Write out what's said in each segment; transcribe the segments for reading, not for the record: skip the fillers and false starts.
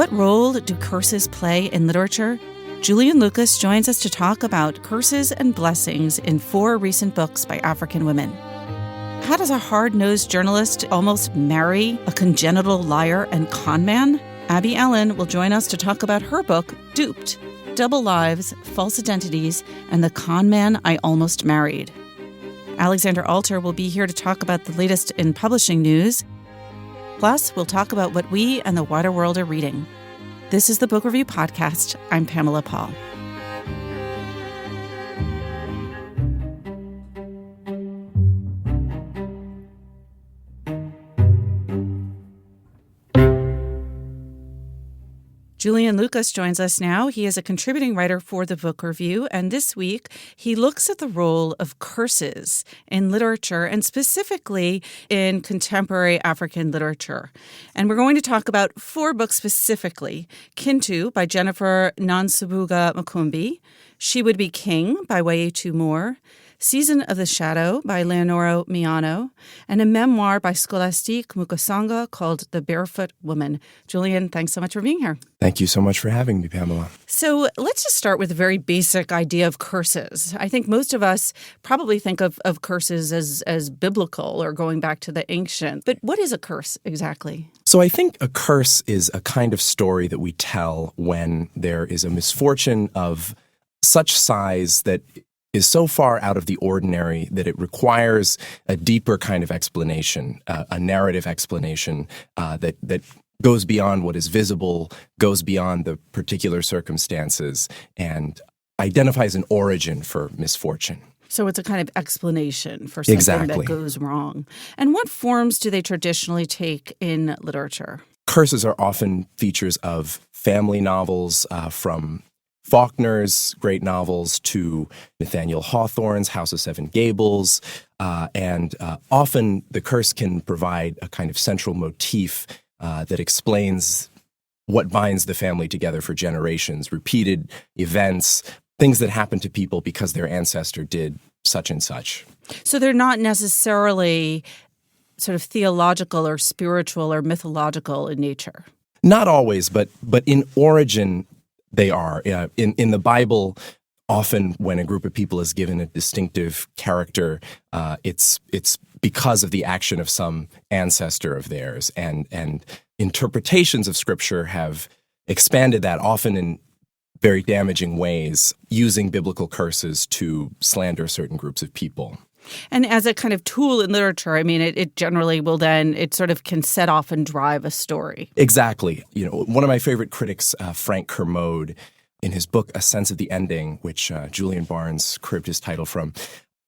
What role do curses play in literature? Julian Lucas joins us to talk about curses and blessings in 4 recent books by African women. How does a hard-nosed journalist almost marry a congenital liar and con man? Abby Ellin will join us to talk about her book, Duped, Double Lives, False Identities, and the Con Man I Almost Married. Alexander Alter will be here to talk about the latest in publishing news. Plus, we'll talk about what we and the wider world are reading. This is the Book Review Podcast. I'm Pamela Paul. Julian Lucas joins us now. He is a contributing writer for the Book Review, and this week he looks at the role of curses in literature and specifically in contemporary African literature. And we're going to talk about 4 books specifically: Kintu by Jennifer Nansubuga Mukumbi, She Would Be King by Wayetu Moore, Season of the Shadow by Leonora Miano, and a memoir by Scholastique Mukasanga called The Barefoot Woman. Julian, thanks so much for being here. Thank you so much for having me, Pamela. So let's just start with a very basic idea of curses. I think most of us probably think of curses as biblical or going back to the ancient. But what is a curse exactly? So I think a curse is a kind of story that we tell when there is a misfortune of such size that is so far out of the ordinary that it requires a deeper kind of explanation, a narrative explanation that goes beyond what is visible, goes beyond the particular circumstances, and identifies an origin for misfortune. So it's a kind of explanation for something that goes wrong. And what forms do they traditionally take in literature? Curses are often features of family novels, from Faulkner's great novels to Nathaniel Hawthorne's House of Seven Gables, and often the curse can provide a kind of central motif that explains what binds the family together for generations, repeated events, things that happen to people because their ancestor did such and such. So they're not necessarily sort of theological or spiritual or mythological in nature? Not always, but in origin, they are. In the Bible, often when a group of people is given a distinctive character, it's because of the action of some ancestor of theirs. And interpretations of Scripture have expanded that, often in very damaging ways, using biblical curses to slander certain groups of people. And as a kind of tool in literature, I mean, it generally will then, it sort of can set off and drive a story. Exactly. You know, one of my favorite critics, Frank Kermode, in his book, A Sense of the Ending, which Julian Barnes cribbed his title from,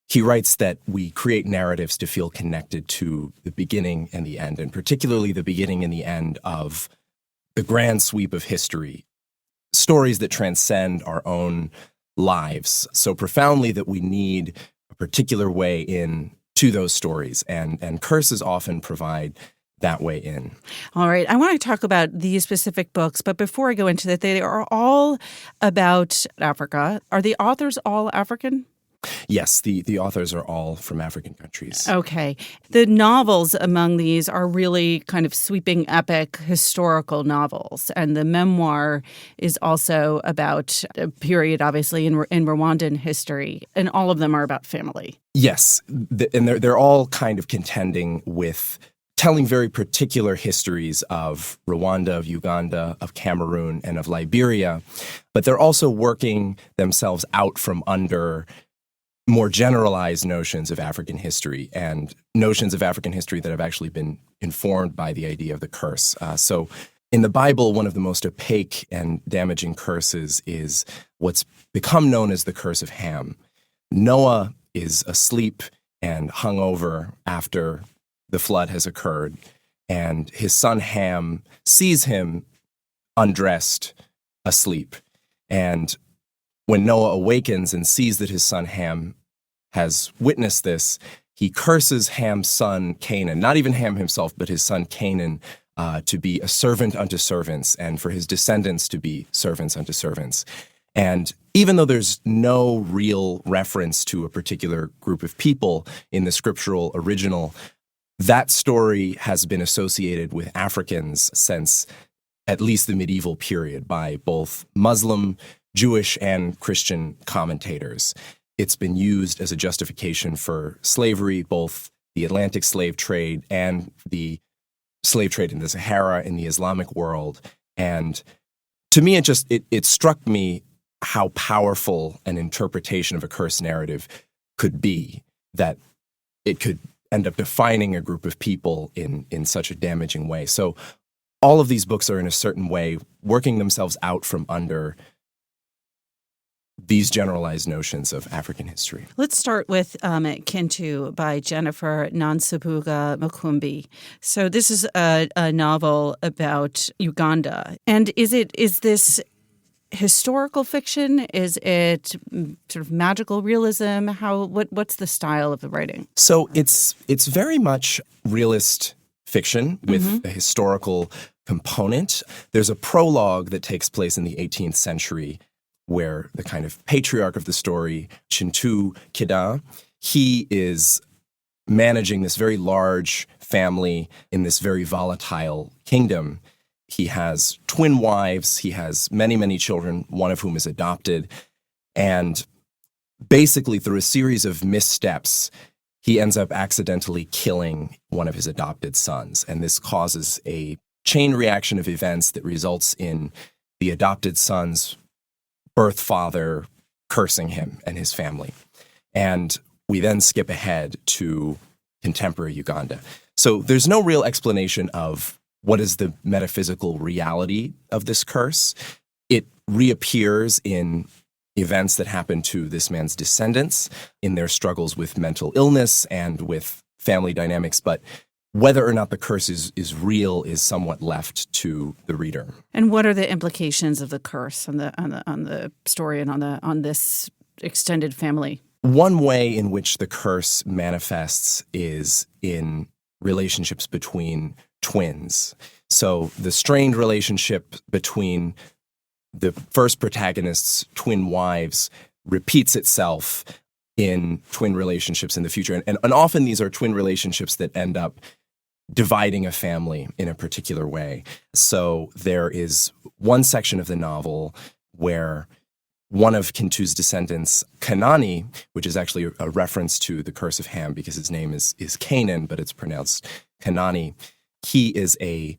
he writes that we create narratives to feel connected to the beginning and the end, and particularly the beginning and the end of the grand sweep of history, stories that transcend our own lives so profoundly that we need a particular way in to those stories, and curses often provide that way in. All right. I want to talk about these specific books, but before I go into that, they are all about Africa. Are the authors all African? Yes, the authors are all from African countries. Okay. The novels among these are really kind of sweeping, epic, historical novels. And the memoir is also about a period, obviously, in Rwandan history. And all of them are about family. Yes. And they're all kind of contending with telling very particular histories of Rwanda, of Uganda, of Cameroon, and of Liberia. But they're also working themselves out from under more generalized notions of African history and notions of African history that have actually been informed by the idea of the curse. So in the Bible, one of the most opaque and damaging curses is what's become known as the curse of Ham. Noah is asleep and hungover after the flood has occurred, and his son Ham sees him undressed, asleep. And when Noah awakens and sees that his son Ham has witnessed this, he curses Ham's son Canaan, not even Ham himself, but his son Canaan, to be a servant unto servants, and for his descendants to be servants unto servants. And even though there's no real reference to a particular group of people in the scriptural original, that story has been associated with Africans since at least the medieval period by both Muslim, Jewish, and Christian commentators. It's been used as a justification for slavery, both the Atlantic slave trade and the slave trade in the Sahara, in the Islamic world. And to me, it struck me how powerful an interpretation of a curse narrative could be, that it could end up defining a group of people in such a damaging way. So all of these books are in a certain way working themselves out from under these generalized notions of African history. Let's start with Kintu by Jennifer Nansubuga Mukumbi. So this is a novel about Uganda. And is this historical fiction? Is it sort of magical realism? What's the style of the writing? So it's very much realist fiction with a historical component. There's a prologue that takes place in the 18th century where the kind of patriarch of the story, Chintu Kida, he is managing this very large family in this very volatile kingdom. He has twin wives. He has many, many children, one of whom is adopted. And basically, through a series of missteps, he ends up accidentally killing one of his adopted sons. And this causes a chain reaction of events that results in the adopted son's birth father cursing him and his family. And we then skip ahead to contemporary Uganda. So there's no real explanation of what is the metaphysical reality of this curse. It reappears in events that happen to this man's descendants in their struggles with mental illness and with family dynamics, but whether or not the curse is real is somewhat left to the reader. And what are the implications of the curse on the story and on this extended family? One way in which the curse manifests is in relationships between twins. So the strained relationship between the first protagonist's twin wives repeats itself in twin relationships in the future. And often these are twin relationships that end up dividing a family in a particular way. So there is one section of the novel where one of Kintu's descendants, Kanani, which is actually a reference to the curse of Ham because his name is Canaan, but it's pronounced Kanani. He is a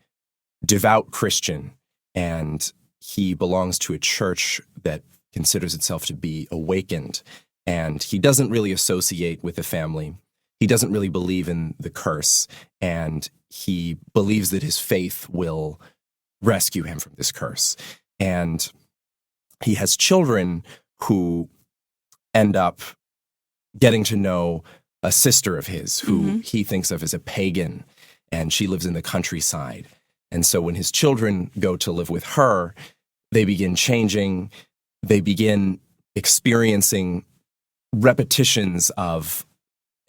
devout Christian, and he belongs to a church that considers itself to be awakened. And he doesn't really associate with the family. He doesn't really believe in the curse, and he believes that his faith will rescue him from this curse. And he has children who end up getting to know a sister of his who he thinks of as a pagan, and she lives in the countryside. And so when his children go to live with her, they begin changing. They begin experiencing repetitions of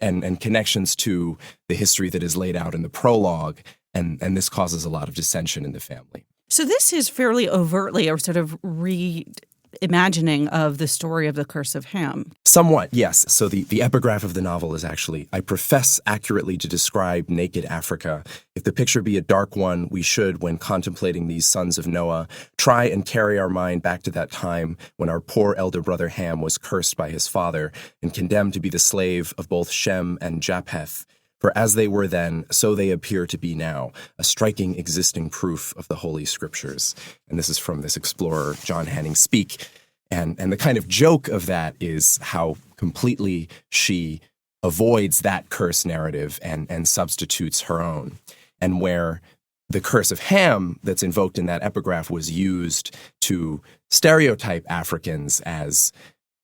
and connections to the history that is laid out in the prologue, and this causes a lot of dissension in the family. So this is fairly overtly a sort of reimagining of the story of the Curse of Ham. Somewhat, yes. So the epigraph of the novel is actually, I profess accurately to describe naked Africa. If the picture be a dark one, we should, when contemplating these sons of Noah, try and carry our mind back to that time when our poor elder brother Ham was cursed by his father and condemned to be the slave of both Shem and Japheth. For as they were then, so they appear to be now, a striking existing proof of the Holy Scriptures. And this is from this explorer, John Hanning Speak. And the kind of joke of that is how completely she avoids that curse narrative and substitutes her own. And where the curse of Ham that's invoked in that epigraph was used to stereotype Africans as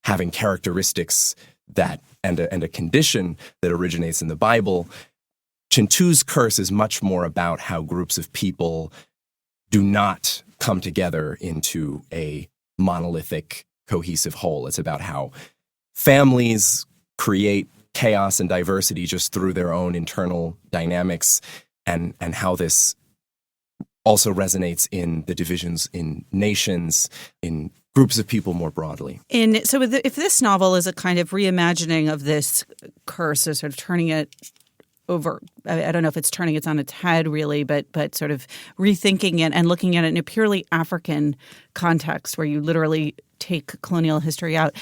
having characteristics that and a condition that originates in the Bible, Chintu's curse is much more about how groups of people do not come together into a monolithic, cohesive whole. It's about how families create chaos and diversity just through their own internal dynamics, and how this also resonates in the divisions in nations, in groups of people more broadly. So if this novel is a kind of reimagining of this curse, or sort of turning it over, I don't know if it's turning it on its head really, but sort of rethinking it and looking at it in a purely African context where you literally take colonial history out.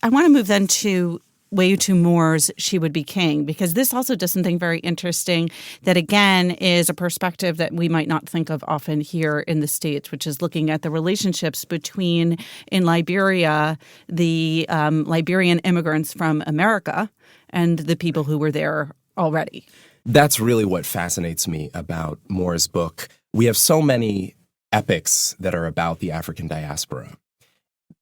I want to move then to Weyotu Moore's She Would Be King, because this also does something very interesting that, again, is a perspective that we might not think of often here in the States, which is looking at the relationships between, in Liberia, the Liberian immigrants from America and the people who were there already. That's really what fascinates me about Moore's book. We have so many epics that are about the African diaspora.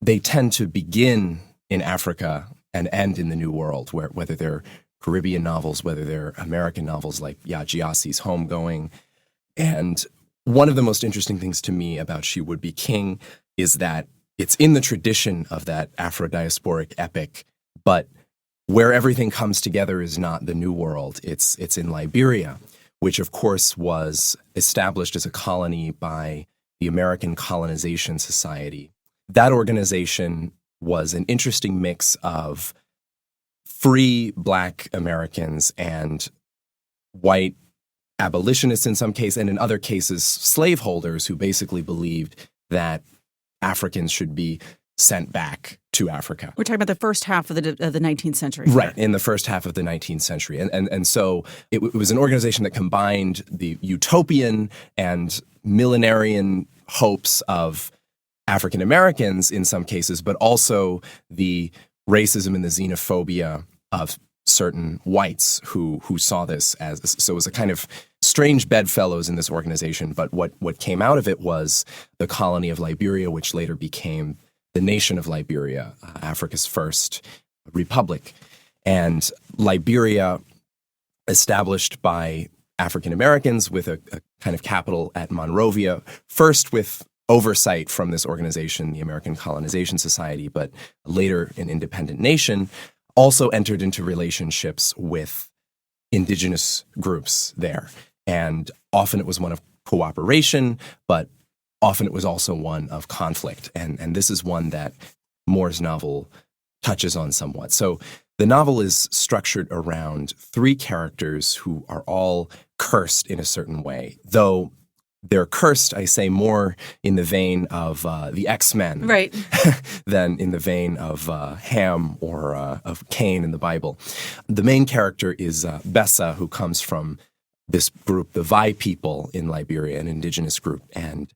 They tend to begin in Africa and end in the New World, whether they're Caribbean novels, whether they're American novels like Yaa Gyasi's Homegoing. And one of the most interesting things to me about She Would Be King is that it's in the tradition of that Afro-diasporic epic, but where everything comes together is not the New World. It's in Liberia, which of course was established as a colony by the American Colonization Society. That organization was an interesting mix of free Black Americans and white abolitionists in some cases, and in other cases, slaveholders who basically believed that Africans should be sent back to Africa. We're talking about the first half of the 19th century. Right, in the first half of the 19th century. And so it was an organization that combined the utopian and millenarian hopes of African Americans in some cases, but also the racism and the xenophobia of certain whites who saw this as, so it was a kind of strange bedfellows in this organization. But what came out of it was the colony of Liberia, which later became the nation of Liberia, Africa's first republic. And Liberia, established by African Americans with a kind of capital at Monrovia, first with oversight from this organization, the American Colonization Society, but later an independent nation, also entered into relationships with indigenous groups there. And often it was one of cooperation, but often it was also one of conflict. And this is one that Moore's novel touches on somewhat. So the novel is structured around three characters who are all cursed in a certain way, though they're cursed, I say, more in the vein of the X-Men right. than in the vein of Ham or of Cain in the Bible. The main character is Bessa, who comes from this group, the Vai people in Liberia, an indigenous group. And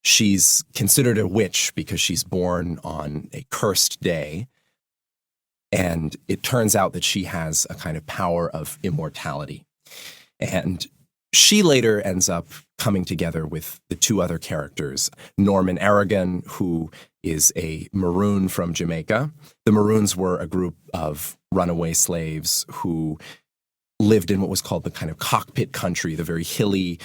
she's considered a witch because she's born on a cursed day. And it turns out that she has a kind of power of immortality. And she later ends up coming together with the two other characters, Norman Aragon, who is a Maroon from Jamaica. The Maroons were a group of runaway slaves who lived in what was called the kind of cockpit country, the very hilly,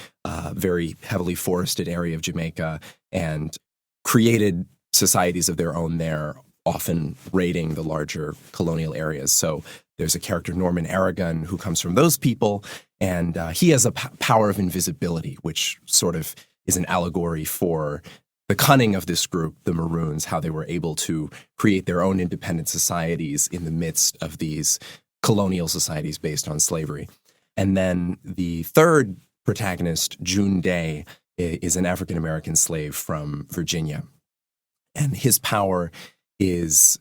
very heavily forested area of Jamaica, and created societies of their own there, often raiding the larger colonial areas. So there's a character, Norman Aragon, who comes from those people, and he has a power of invisibility, which sort of is an allegory for the cunning of this group, the Maroons, how they were able to create their own independent societies in the midst of these colonial societies based on slavery. And then the third protagonist, June Day, is an African-American slave from Virginia. And his power is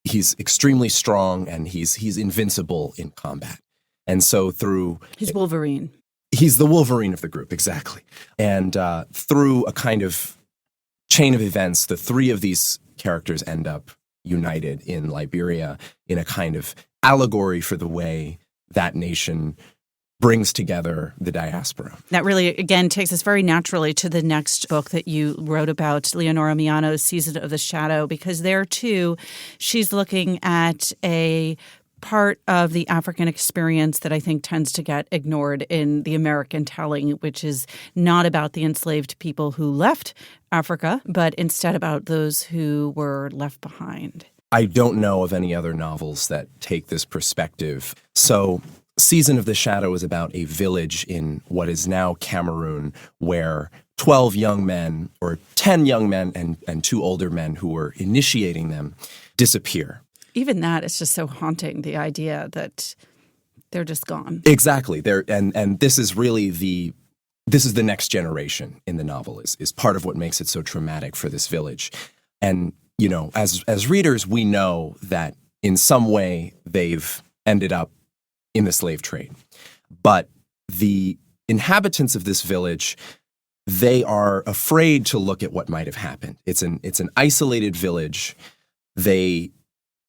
he's extremely strong and he's invincible in combat. And so he's Wolverine. He's the Wolverine of the group, exactly. And through a kind of chain of events, the three of these characters end up united in Liberia in a kind of allegory for the way that nation brings together the diaspora. That really, again, takes us very naturally to the next book that you wrote about, Leonora Miano's Season of the Shadow, because there, too, she's looking at a part of the African experience that I think tends to get ignored in the American telling, which is not about the enslaved people who left Africa, but instead about those who were left behind. I don't know of any other novels that take this perspective. So Season of the Shadow is about a village in what is now Cameroon where 12 young men, or 10 young men and 2 older men who were initiating them, disappear. Even that is just so haunting, the idea that They're just gone. Exactly. And this is really the next generation in the novel is part of what makes it so traumatic for this village. And, as readers, we know that in some way they've ended up in the slave trade. But the inhabitants of this village, they are afraid to look at what might have happened. It's an isolated village. They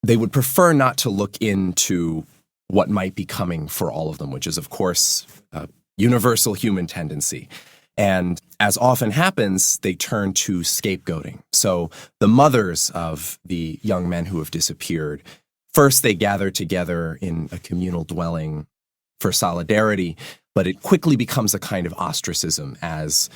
would prefer not to look into what might be coming for all of them, which is, of course, a universal human tendency. And as often happens, they turn to scapegoating. So the mothers of the young men who have disappeared, first they gather together in a communal dwelling for solidarity, but it quickly becomes a kind of ostracism as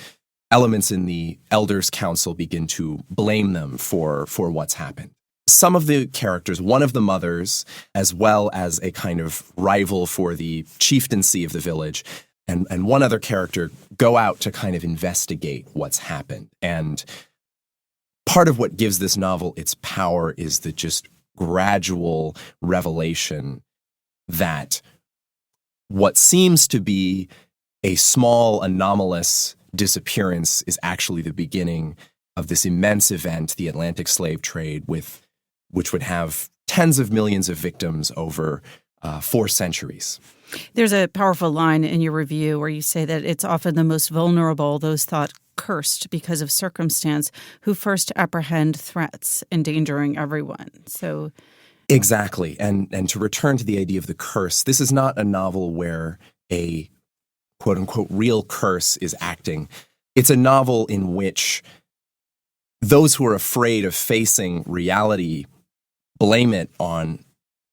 elements in the elders' council begin to blame them for what's happened. Some of the characters, one of the mothers, as well as a kind of rival for the chieftaincy of the village, and one other character go out to kind of investigate what's happened. And part of what gives this novel its power is the just gradual revelation that what seems to be a small, anomalous disappearance is actually the beginning of this immense event, the Atlantic slave trade, which would have tens of millions of victims over 4 centuries. There's a powerful line in your review where you say that it's often the most vulnerable, those thought cursed because of circumstance, who first apprehend threats endangering everyone. So exactly. And to return to the idea of the curse, this is not a novel where a quote unquote real curse is acting. It's a novel in which those who are afraid of facing reality blame it on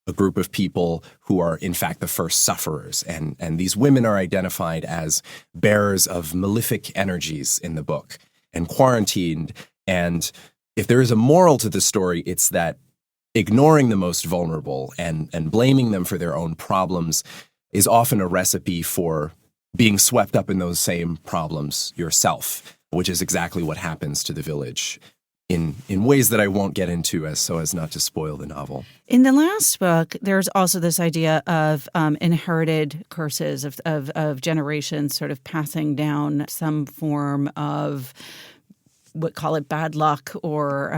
a group of people who are, in fact, the first sufferers. And these women are identified as bearers of malefic energies in the book and quarantined. And if there is a moral to the story, it's that ignoring the most vulnerable and blaming them for their own problems is often a recipe for being swept up in those same problems yourself, which is exactly what happens to the village in ways that I won't get into so as not to spoil the novel. In the last book, there's also this idea of inherited curses of generations sort of passing down some form of, call it bad luck or,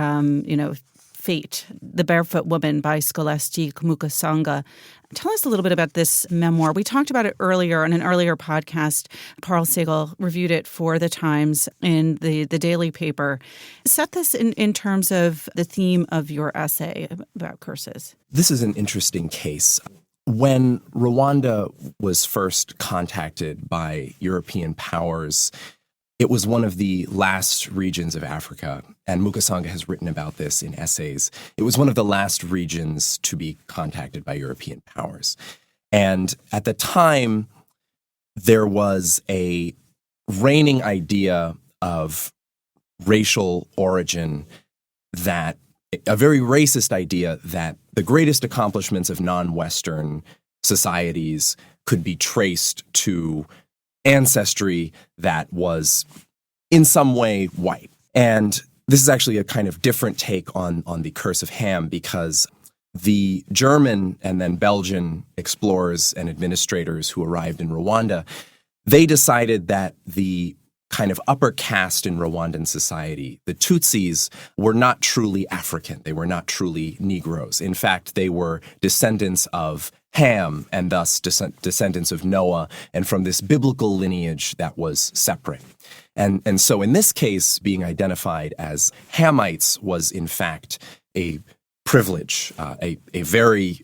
fate. The Barefoot Woman by Scholastique Mukasanga. Tell us a little bit about this memoir. We talked about it earlier in an earlier podcast. Carl Sagal reviewed it for The Times in the daily paper. Set this in terms of the theme of your essay about curses. This is an interesting case. When Rwanda was first contacted by European powers, it was one of the last regions of Africa, and Mukasanga has written about this in essays. It was one of the last regions to be contacted by European powers. And at the time, there was a reigning idea of racial origin, that a very racist idea that the greatest accomplishments of non-Western societies could be traced to ancestry that was in some way white. And this is actually a kind of different take on the curse of Ham, because the German and then Belgian explorers and administrators who arrived in Rwanda, they decided that the kind of upper caste in Rwandan society, the Tutsis, were not truly African. They were not truly Negroes. In fact, they were descendants of Ham, and thus descendants of Noah, and from this biblical lineage that was separate. And so in this case, being identified as Hamites was in fact a privilege, a very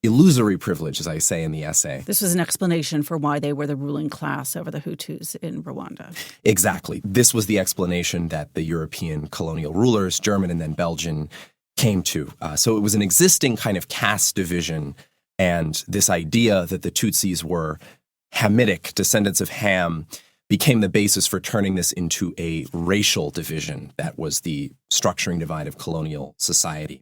illusory privilege, as I say in the essay. This was an explanation for why they were the ruling class over the Hutus in Rwanda. Exactly. This was the explanation that the European colonial rulers, German and then Belgian, came to. So it was an existing kind of caste division. And this idea that the Tutsis were Hamitic, descendants of Ham, became the basis for turning this into a racial division that was the structuring divide of colonial society.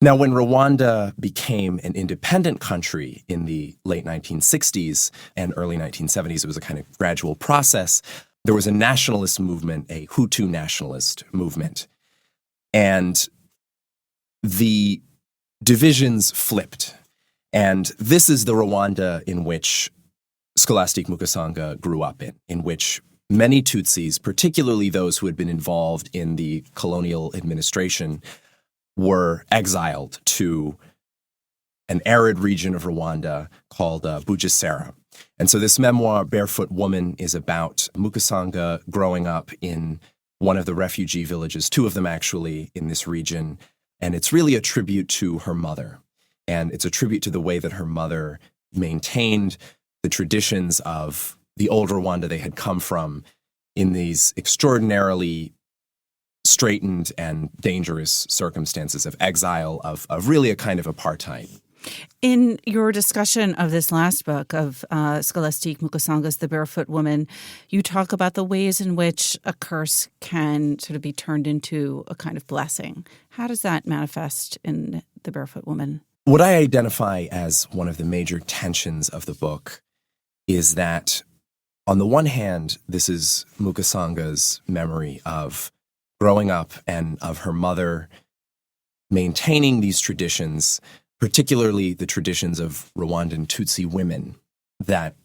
Now, when Rwanda became an independent country in the late 1960s and early 1970s, it was a kind of gradual process. There was a nationalist movement, a Hutu nationalist movement. And the divisions flipped. And this is the Rwanda in which Scholastique Mukasanga grew up in which many Tutsis, particularly those who had been involved in the colonial administration, were exiled to an arid region of Rwanda called Bugesera. And so this memoir, Barefoot Woman, is about Mukasanga growing up in one of the refugee villages, two of them actually, in this region. And it's really a tribute to her mother. And it's a tribute to the way that her mother maintained the traditions of the old Rwanda they had come from in these extraordinarily straitened and dangerous circumstances of exile, of really a kind of apartheid. In your discussion of this last book of Scholastique Mukasanga's The Barefoot Woman, you talk about the ways in which a curse can sort of be turned into a kind of blessing. How does that manifest in The Barefoot Woman? What I identify as one of the major tensions of the book is that, on the one hand, this is Mukasanga's memory of growing up and of her mother maintaining these traditions, particularly the traditions of Rwandan Tutsi women that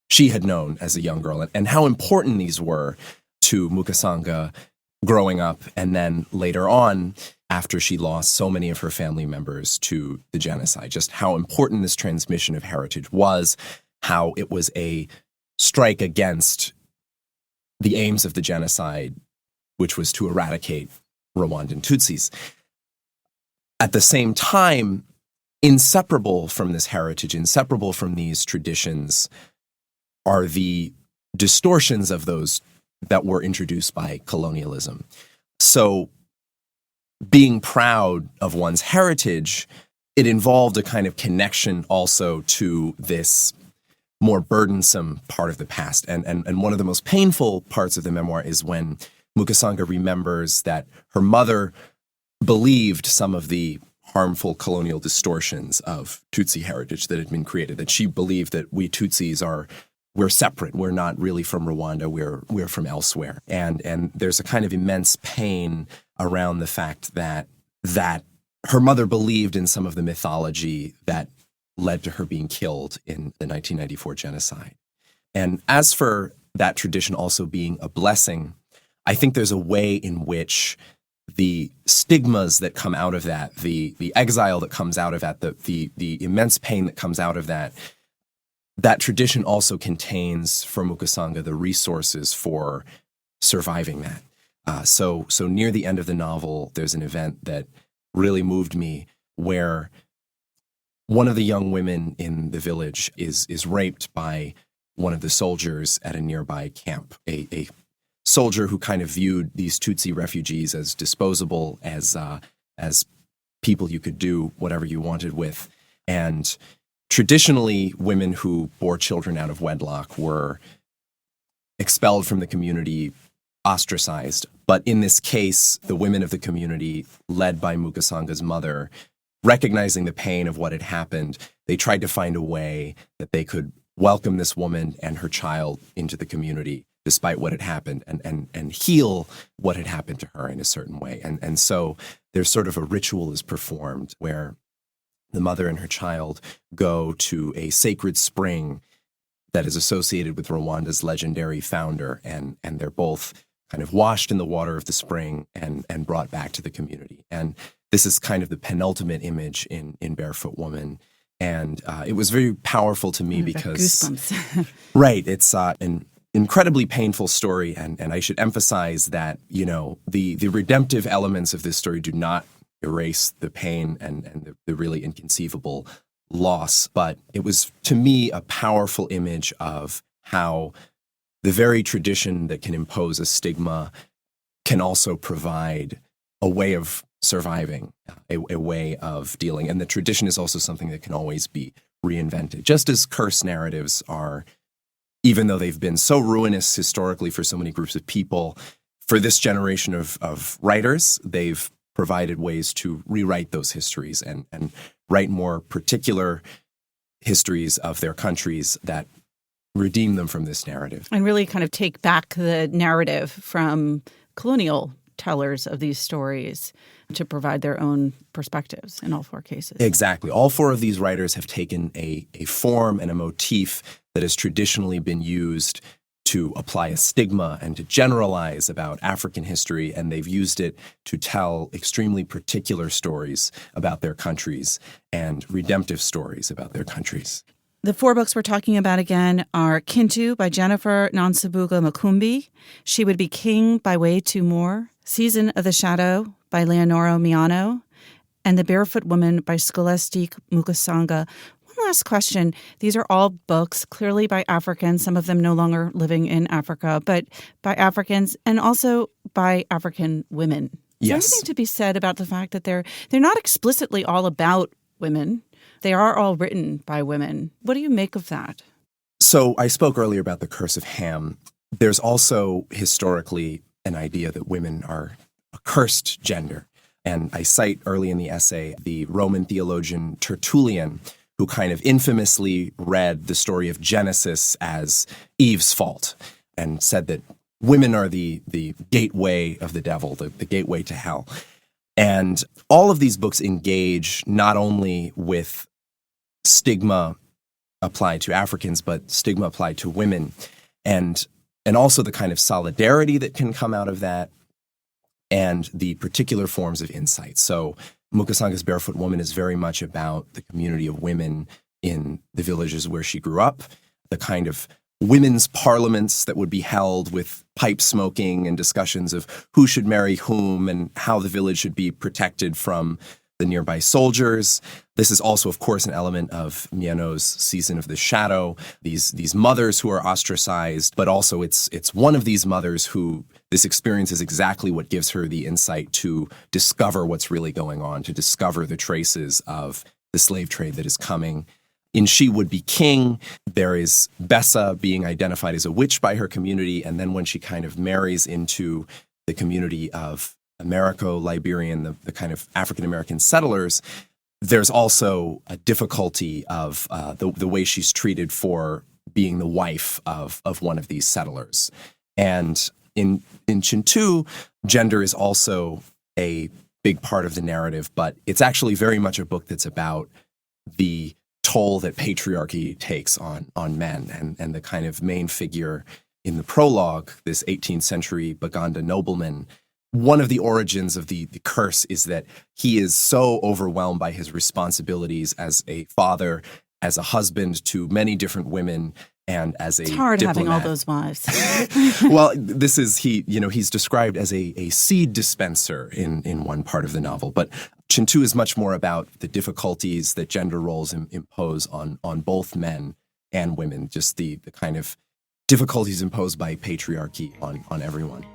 she had known as a young girl, and how important these were to Mukasanga growing up, and then later on, after she lost so many of her family members to the genocide, just how important this transmission of heritage was, how it was a strike against the aims of the genocide, which was to eradicate Rwandan Tutsis. At the same time, inseparable from this heritage, inseparable from these traditions, are the distortions of those that were introduced by colonialism. So being proud of one's heritage, it involved a kind of connection also to this more burdensome part of the past. And one of the most painful parts of the memoir is when Mukasanga remembers that her mother believed some of the harmful colonial distortions of Tutsi heritage that had been created, that she believed that we Tutsis we're separate. We're not really from Rwanda. We're from elsewhere. And there's a kind of immense pain around the fact that her mother believed in some of the mythology that led to her being killed in the 1994 genocide. And as for that tradition also being a blessing, I think there's a way in which the stigmas that come out of that, the exile that comes out of that, the immense pain that comes out of that tradition also contains for Mukasanga the resources for surviving that. So near the end of the novel, there's an event that really moved me where one of the young women in the village is raped by one of the soldiers at a nearby camp, a soldier who kind of viewed these Tutsi refugees as disposable, as people you could do whatever you wanted with. And traditionally, women who bore children out of wedlock were expelled from the community, ostracized. But in this case, the women of the community, led by Mukasanga's mother, recognizing the pain of what had happened, they tried to find a way that they could welcome this woman and her child into the community despite what had happened, and heal what had happened to her in a certain way. And so there's sort of a ritual is performed where the mother and her child go to a sacred spring that is associated with Rwanda's legendary founder, and they're both kind of washed in the water of the spring and brought back to the community. And this is kind of the penultimate image in Barefoot Woman. And it was very powerful to me because goosebumps. Right. It's an incredibly painful story. And I should emphasize that, the redemptive elements of this story do not erase the pain and the really inconceivable loss. But it was, to me, a powerful image of how the very tradition that can impose a stigma can also provide a way of surviving, a way of dealing. And the tradition is also something that can always be reinvented. Just as curse narratives are, even though they've been so ruinous historically for so many groups of people, for this generation of writers, they've provided ways to rewrite those histories and write more particular histories of their countries that redeem them from this narrative. And really kind of take back the narrative from colonial tellers of these stories. to provide their own perspectives in all four cases. Exactly. All four of these writers have taken a form and a motif that has traditionally been used to apply a stigma and to generalize about African history, and they've used it to tell extremely particular stories about their countries and redemptive stories about their countries. The four books we're talking about again are Kintu by Jennifer Nonsabuga Makumbi, She Would Be King by Way Moore, Season of the Shadow by Leonora Miano, and The Barefoot Woman by Scholastique Mukasanga. One last question. These are all books, clearly by Africans, some of them no longer living in Africa, but by Africans and also by African women. Is there anything to be said about the fact that they're not explicitly all about women? They are all written by women. What do you make of that? So I spoke earlier about the curse of Ham. There's also historically an idea that women are a cursed gender. And I cite early in the essay the Roman theologian Tertullian, who kind of infamously read the story of Genesis as Eve's fault and said that women are the gateway of the devil, the gateway to hell. And all of these books engage not only with stigma applied to Africans, but stigma applied to women, and also the kind of solidarity that can come out of that, and the particular forms of insight. So Mukasanga's Barefoot Woman is very much about the community of women in the villages where she grew up, the kind of women's parliaments that would be held with pipe smoking and discussions of who should marry whom and how the village should be protected from the nearby soldiers. This is also, of course, an element of Miano's Season of the Shadow, these mothers who are ostracized, but also it's one of these mothers who this experience is exactly what gives her the insight to discover what's really going on, to discover the traces of the slave trade that is coming. In She Would Be King, there is Bessa being identified as a witch by her community, and then when she kind of marries into the community of Americo-Liberian, the kind of African-American settlers, there's also a difficulty of the way she's treated for being the wife of one of these settlers. And in Kintu, gender is also a big part of the narrative, but it's actually very much a book that's about the toll that patriarchy takes on men, and the kind of main figure in the prologue, this 18th century Baganda nobleman. One of the origins of the curse is that he is so overwhelmed by his responsibilities as a father, as a husband to many different women, and as a It's hard diplomat. having all those wives. Well, this is he's described as a seed dispenser in one part of the novel, but Kintu is much more about the difficulties that gender roles impose on both men and women, just the kind of difficulties imposed by patriarchy on everyone.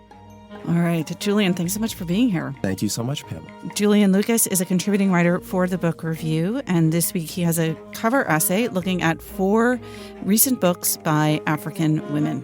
All right. Julian, thanks so much for being here. Thank you so much, Pam. Julian Lucas is a contributing writer for the Book Review, and this week he has a cover essay looking at 4 recent books by African women.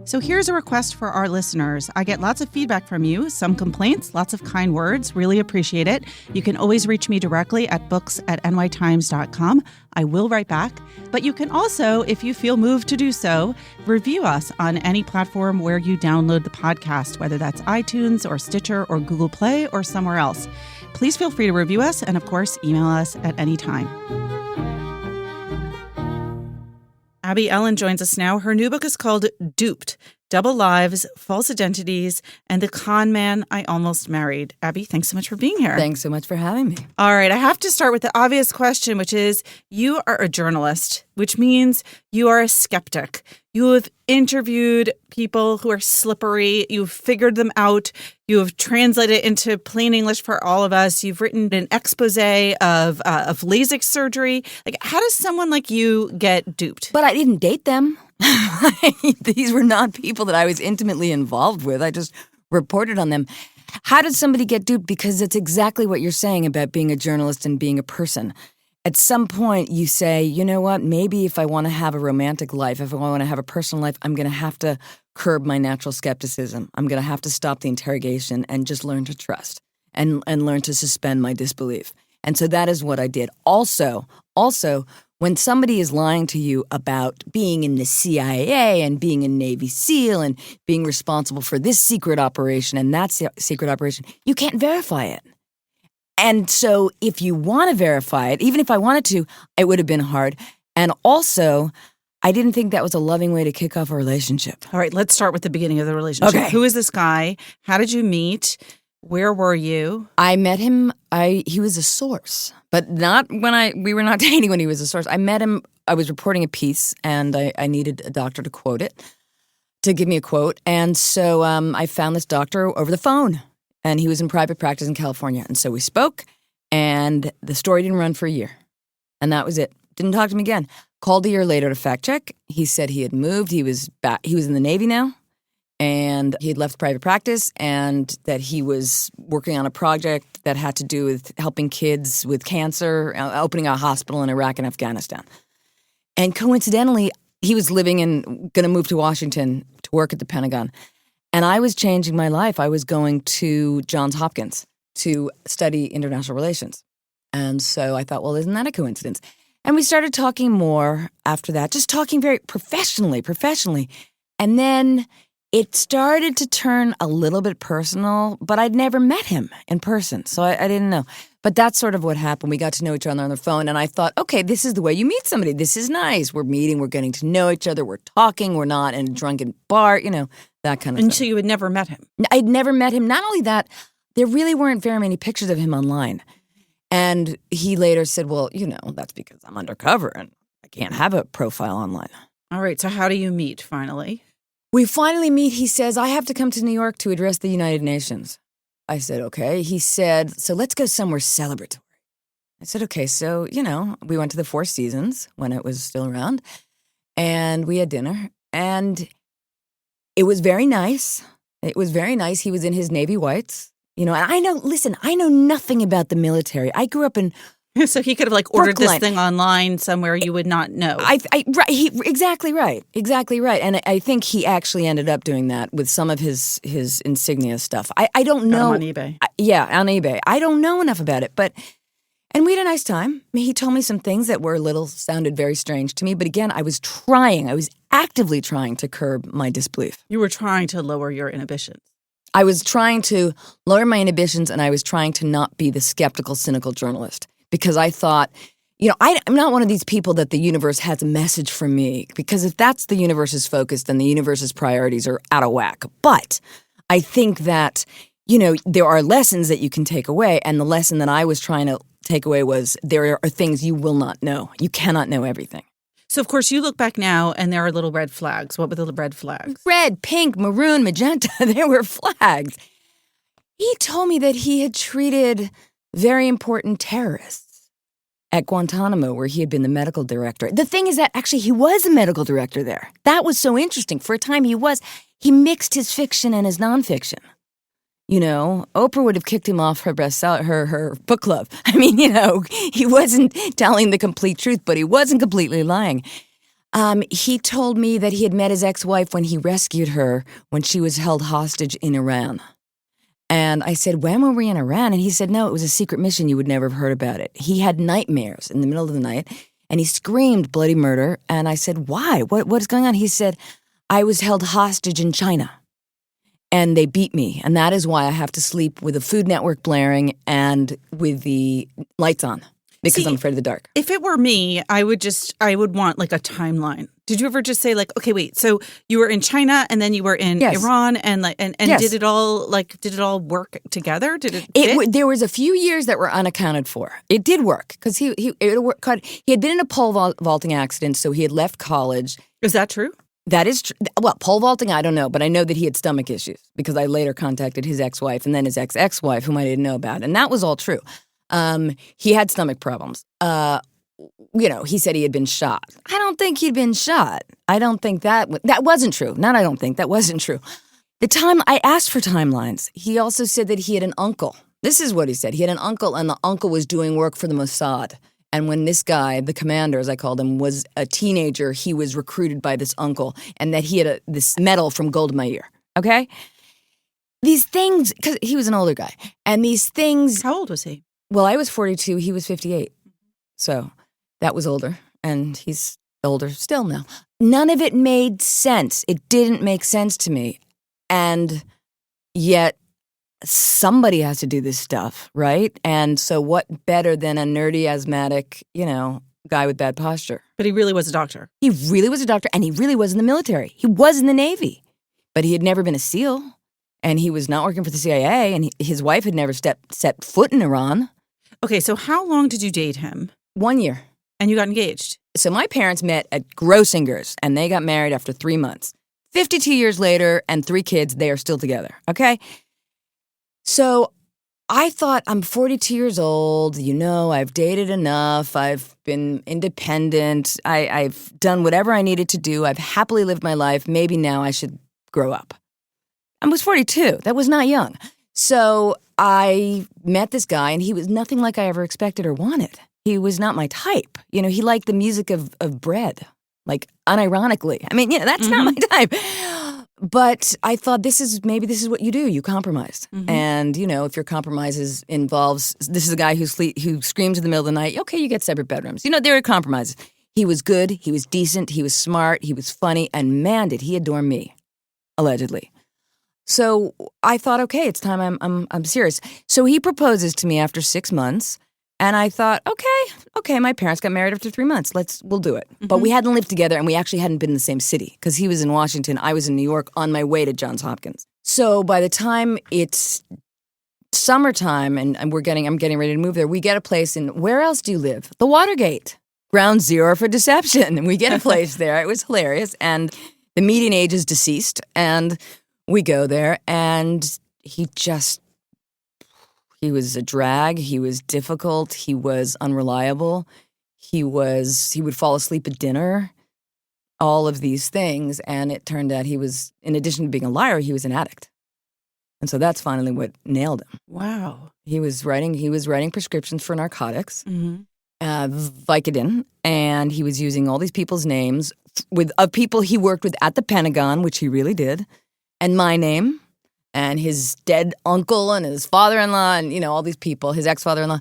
So here's a request for our listeners. I get lots of feedback from you, some complaints, lots of kind words. Really appreciate it. You can always reach me directly at books@nytimes.com. I will write back. But you can also, if you feel moved to do so, review us on any platform where you download the podcast, whether that's iTunes or Stitcher or Google Play or somewhere else. Please feel free to review us and, of course, email us at any time. Abby Ellin joins us now. Her new book is called Duped, Double Lives, False Identities, and the Con Man I Almost Married. Abby, thanks so much for being here. Thanks so much for having me. All right, I have to start with the obvious question, which is you are a journalist, which means you are a skeptic. You have interviewed people who are slippery. You've figured them out. You have translated it into plain English for all of us. You've written an expose of LASIK surgery. Like, how does someone like you get duped? But I didn't date them. These were not people that I was intimately involved with. I just reported on them. How does somebody get duped? Because it's exactly what you're saying about being a journalist and being a person. At some point, you say, you know what, maybe if I want to have a romantic life, if I want to have a personal life, I'm going to have to curb my natural skepticism. I'm going to have to stop the interrogation and just learn to trust and learn to suspend my disbelief. And so that is what I did. Also, when somebody is lying to you about being in the CIA and being a Navy SEAL and being responsible for this secret operation and that secret operation, you can't verify it. And so if you want to verify it, even if I wanted to, it would have been hard. And also, I didn't think that was a loving way to kick off a relationship. All right, let's start with the beginning of the relationship. Okay. Who is this guy? How did you meet? Where were you? I met him, he was a source, but not when we were not dating when he was a source. I met him, I was reporting a piece and I needed a doctor to quote it, to give me a quote. And so I found this doctor over the phone and he was in private practice in California. And so we spoke and the story didn't run for a year. And that was it. Didn't talk to him again. Called a year later to fact check. He said he had moved. He was back. He was in the Navy now. And he had left private practice and that he was working on a project that had to do with helping kids with cancer, opening a hospital in Iraq and Afghanistan. And coincidentally, he was going to move to Washington to work at the Pentagon. And I was changing my life. I was going to Johns Hopkins to study international relations. And so I thought, well, isn't that a coincidence? And we started talking more after that, just talking very professionally. And then it started to turn a little bit personal, but I'd never met him in person, so I didn't know. But that's sort of what happened. We got to know each other on the phone, and I thought, okay, this is the way you meet somebody. This is nice. We're meeting, we're getting to know each other, we're talking, we're not in a drunken bar, that kind of And stuff. so you had never met him? I'd never met him. Not only that, there really weren't very many pictures of him online. And he later said, well, that's because I'm undercover and I can't have a profile online. All right, so how do you meet finally? We finally meet. He says, I have to come to New York to address the United Nations. I said, okay. He said, so let's go somewhere celebratory. I said, okay. So, we went to the Four Seasons when it was still around and we had dinner and it was very nice. It was very nice. He was in his Navy whites, and I know nothing about the military. I grew up in So he could have ordered Brookline. this thing online somewhere you would not know. Exactly right. And I think he actually ended up doing that with some of his insignia stuff. I don't know. On eBay. On eBay. I don't know enough about it, and we had a nice time. He told me some things that sounded very strange to me, but again, I was actively trying to curb my disbelief. You were trying to lower your inhibitions. I was trying to lower my inhibitions and I was trying to not be the skeptical, cynical journalist. Because I thought, I'm not one of these people that the universe has a message for me. Because if that's the universe's focus, then the universe's priorities are out of whack. But I think that, there are lessons that you can take away. And the lesson that I was trying to take away was there are things you will not know. You cannot know everything. So, of course, you look back now and there are little red flags. What were the red flags? Red, pink, maroon, magenta. There were flags. He told me that he had treated very important terrorists at Guantanamo, where he had been the medical director. The thing is that actually he was a medical director there. That was so interesting. For a time he was. He mixed his fiction and his nonfiction. Oprah would have kicked him off her her book club. I mean, he wasn't telling the complete truth, but he wasn't completely lying. He told me that he had met his ex-wife when he rescued her when she was held hostage in Iran. And I said, when were we in Iran? And he said, no, it was a secret mission. You would never have heard about it. He had nightmares in the middle of the night, and he screamed bloody murder. And I said, why? What is going on? He said, I was held hostage in China, and they beat me. And that is why I have to sleep with the Food Network blaring and with the lights on, because I'm afraid of the dark. If it were me, I would want a timeline. Did you ever just say okay, wait, so you were in China and then you were in Iran and Yes. did it all work together? Did it fit? There was a few years that were unaccounted for. It did work because he had been in a pole vaulting accident, so he had left college. Is that true? That is true. Well, pole vaulting, I don't know, but I know that he had stomach issues because I later contacted his ex-wife and then his ex-wife, whom I didn't know about, and that was all true. He had stomach problems. He said he had been shot. I don't think he'd been shot. I don't think that wasn't true. Not I don't think. That wasn't true. I asked for timelines. He also said that he had an uncle. This is what he said. He had an uncle, and the uncle was doing work for the Mossad. And when this guy, the commander, as I called him, was a teenager, he was recruited by this uncle, and that he had this medal from Golda Meir. Okay? These things, because he was an older guy, and these things... How old was he? Well, I was 42. He was 58. So that was older. And he's older still now. None of it made sense. It didn't make sense to me. And yet somebody has to do this stuff, right? And so what better than a nerdy, asthmatic, guy with bad posture? But he really was a doctor. He really was a doctor, and he really was in the military. He was in the Navy, but he had never been a SEAL, and he was not working for the CIA, and his wife had never set foot in Iran. Okay, so how long did you date him? 1 year. And you got engaged? So my parents met at Grossinger's, and they got married after 3 months. 52 years later, and 3 kids, they are still together, okay? So I thought, I'm 42 years old, I've dated enough, I've been independent, I've done whatever I needed to do, I've happily lived my life, maybe now I should grow up. I was 42, that was not young. So I met this guy, and he was nothing like I ever expected or wanted. He was not my type. He liked the music of Bread, like unironically. I mean, that's not my type. But I thought maybe this is what you do. You compromise. And, if your compromises involves, this is a guy who screams in the middle of the night, okay, you get separate bedrooms. There are compromises. He was good. He was decent. He was smart. He was funny. And man, did he adore me, allegedly. So I thought, okay, it's time I'm serious. So he proposes to me after 6 months. And I thought, okay, my parents got married after 3 months. We'll do it. But we hadn't lived together, and we actually hadn't been in the same city because he was in Washington, I was in New York on my way to Johns Hopkins. So by the time it's summertime and I'm getting ready to move there, we get a place in, where else do you live? The Watergate. Ground zero for deception. And we get a place there. It was hilarious. And the median age is deceased. And we go there, and he was a drag. He was difficult. He was unreliable. He would fall asleep at dinner, all of these things. And it turned out he was, in addition to being a liar, he was an addict. And so that's finally what nailed him. Wow. He was writing prescriptions for narcotics, Vicodin, and he was using all these people's names of people he worked with at the Pentagon, which he really did, and my name. And his dead uncle and his father-in-law and, all these people, his ex-father-in-law.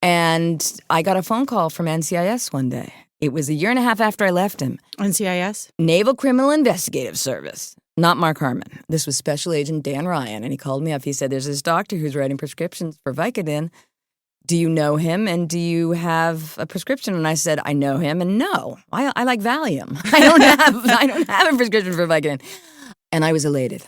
And I got a phone call from NCIS one day. It was a year and a half after I left him. NCIS? Naval Criminal Investigative Service. Not Mark Harmon. This was Special Agent Dan Ryan. And he called me up. He said, there's this doctor who's writing prescriptions for Vicodin. Do you know him? And do you have a prescription? And I said, I know him. And no, I like Valium. I don't have a prescription for Vicodin. And I was elated.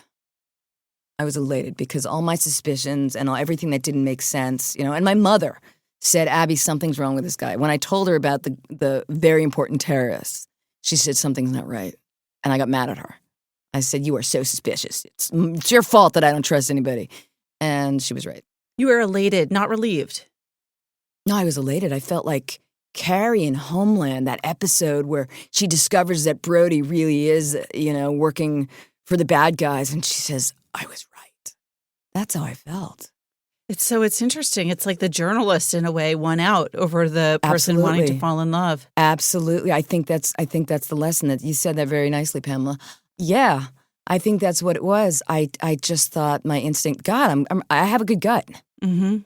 Because all my suspicions and everything that didn't make sense, and my mother said, Abby, something's wrong with this guy. When I told her about the very important terrorists, she said, something's not right. And I got mad at her. I said, you are so suspicious. It's your fault that I don't trust anybody. And she was right. You were elated, not relieved. No, I was elated. I felt like Carrie in Homeland, that episode where she discovers that Brody really is, working for the bad guys. And she says, I was right. That's how I felt. It's interesting. It's like the journalist, in a way, won out over the person wanting to fall in love. Absolutely. I think that's the lesson. That you said that very nicely, Pamela. Yeah, I think that's what it was. I just thought my instinct, God, I have a good gut. Mm-hmm.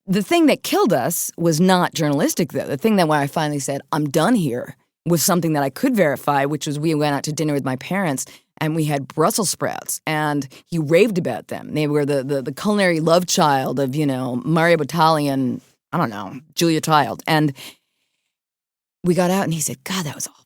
The thing that killed us was not journalistic, though. The thing that when I finally said, I'm done here, was something that I could verify, which was we went out to dinner with my parents, and we had Brussels sprouts, and he raved about them. They were the culinary love child of, Mario Batali and, I don't know, Julia Child. And we got out, and he said, God, that was awful.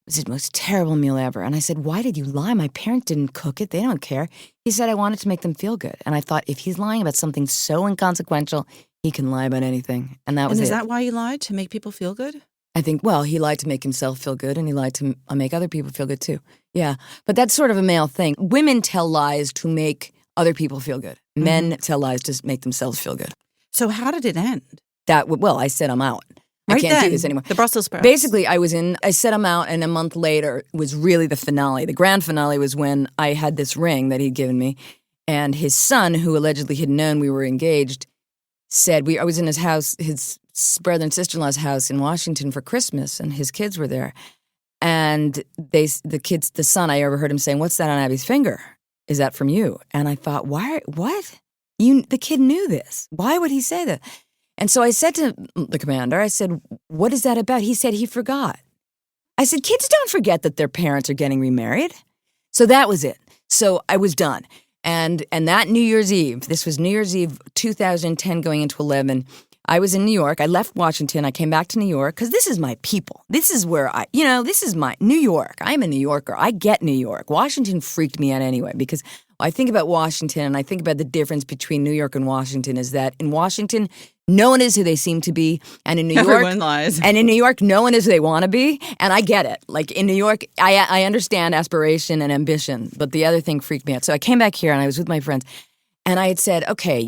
It was the most terrible meal ever. And I said, why did you lie? My parents didn't cook it. They don't care. He said, I wanted to make them feel good. And I thought, if he's lying about something so inconsequential, he can lie about anything. And that was it. And is that why you lied? To make people feel good? I think, he lied to make himself feel good, and he lied to make other people feel good, too. Yeah. But that's sort of a male thing. Women tell lies to make other people feel good. Men tell lies to make themselves feel good. So how did it end? I said I'm out. I can't do this anymore. The Brussels sprouts. Basically, I said I'm out, and a month later was really the finale. The grand finale was when I had this ring that he'd given me, and his son, who allegedly had known we were engaged, said, I was in his house, his brother and sister-in-law's house in Washington for Christmas, and his kids were there. And the son, I overheard him saying, what's that on Abby's finger? Is that from you? And I thought, what? The kid knew this. Why would he say that? And so I said to the commander, I said, what is that about? He said he forgot. I said, kids don't forget that their parents are getting remarried. So that was it. So I was done. And that New Year's Eve, this was New Year's Eve 2010 going into 11, I was in New York. I left Washington. I came back to New York because this is my people. This is where this is my New York. I'm a New Yorker. I get New York. Washington freaked me out anyway because I think about Washington and I think about the difference between New York and Washington is that in Washington, no one is who they seem to be. And in New York, everyone lies. And in New York, no one is who they want to be. And I get it. Like in New York, I understand aspiration and ambition. But the other thing freaked me out. So I came back here and I was with my friends. And I had said, okay,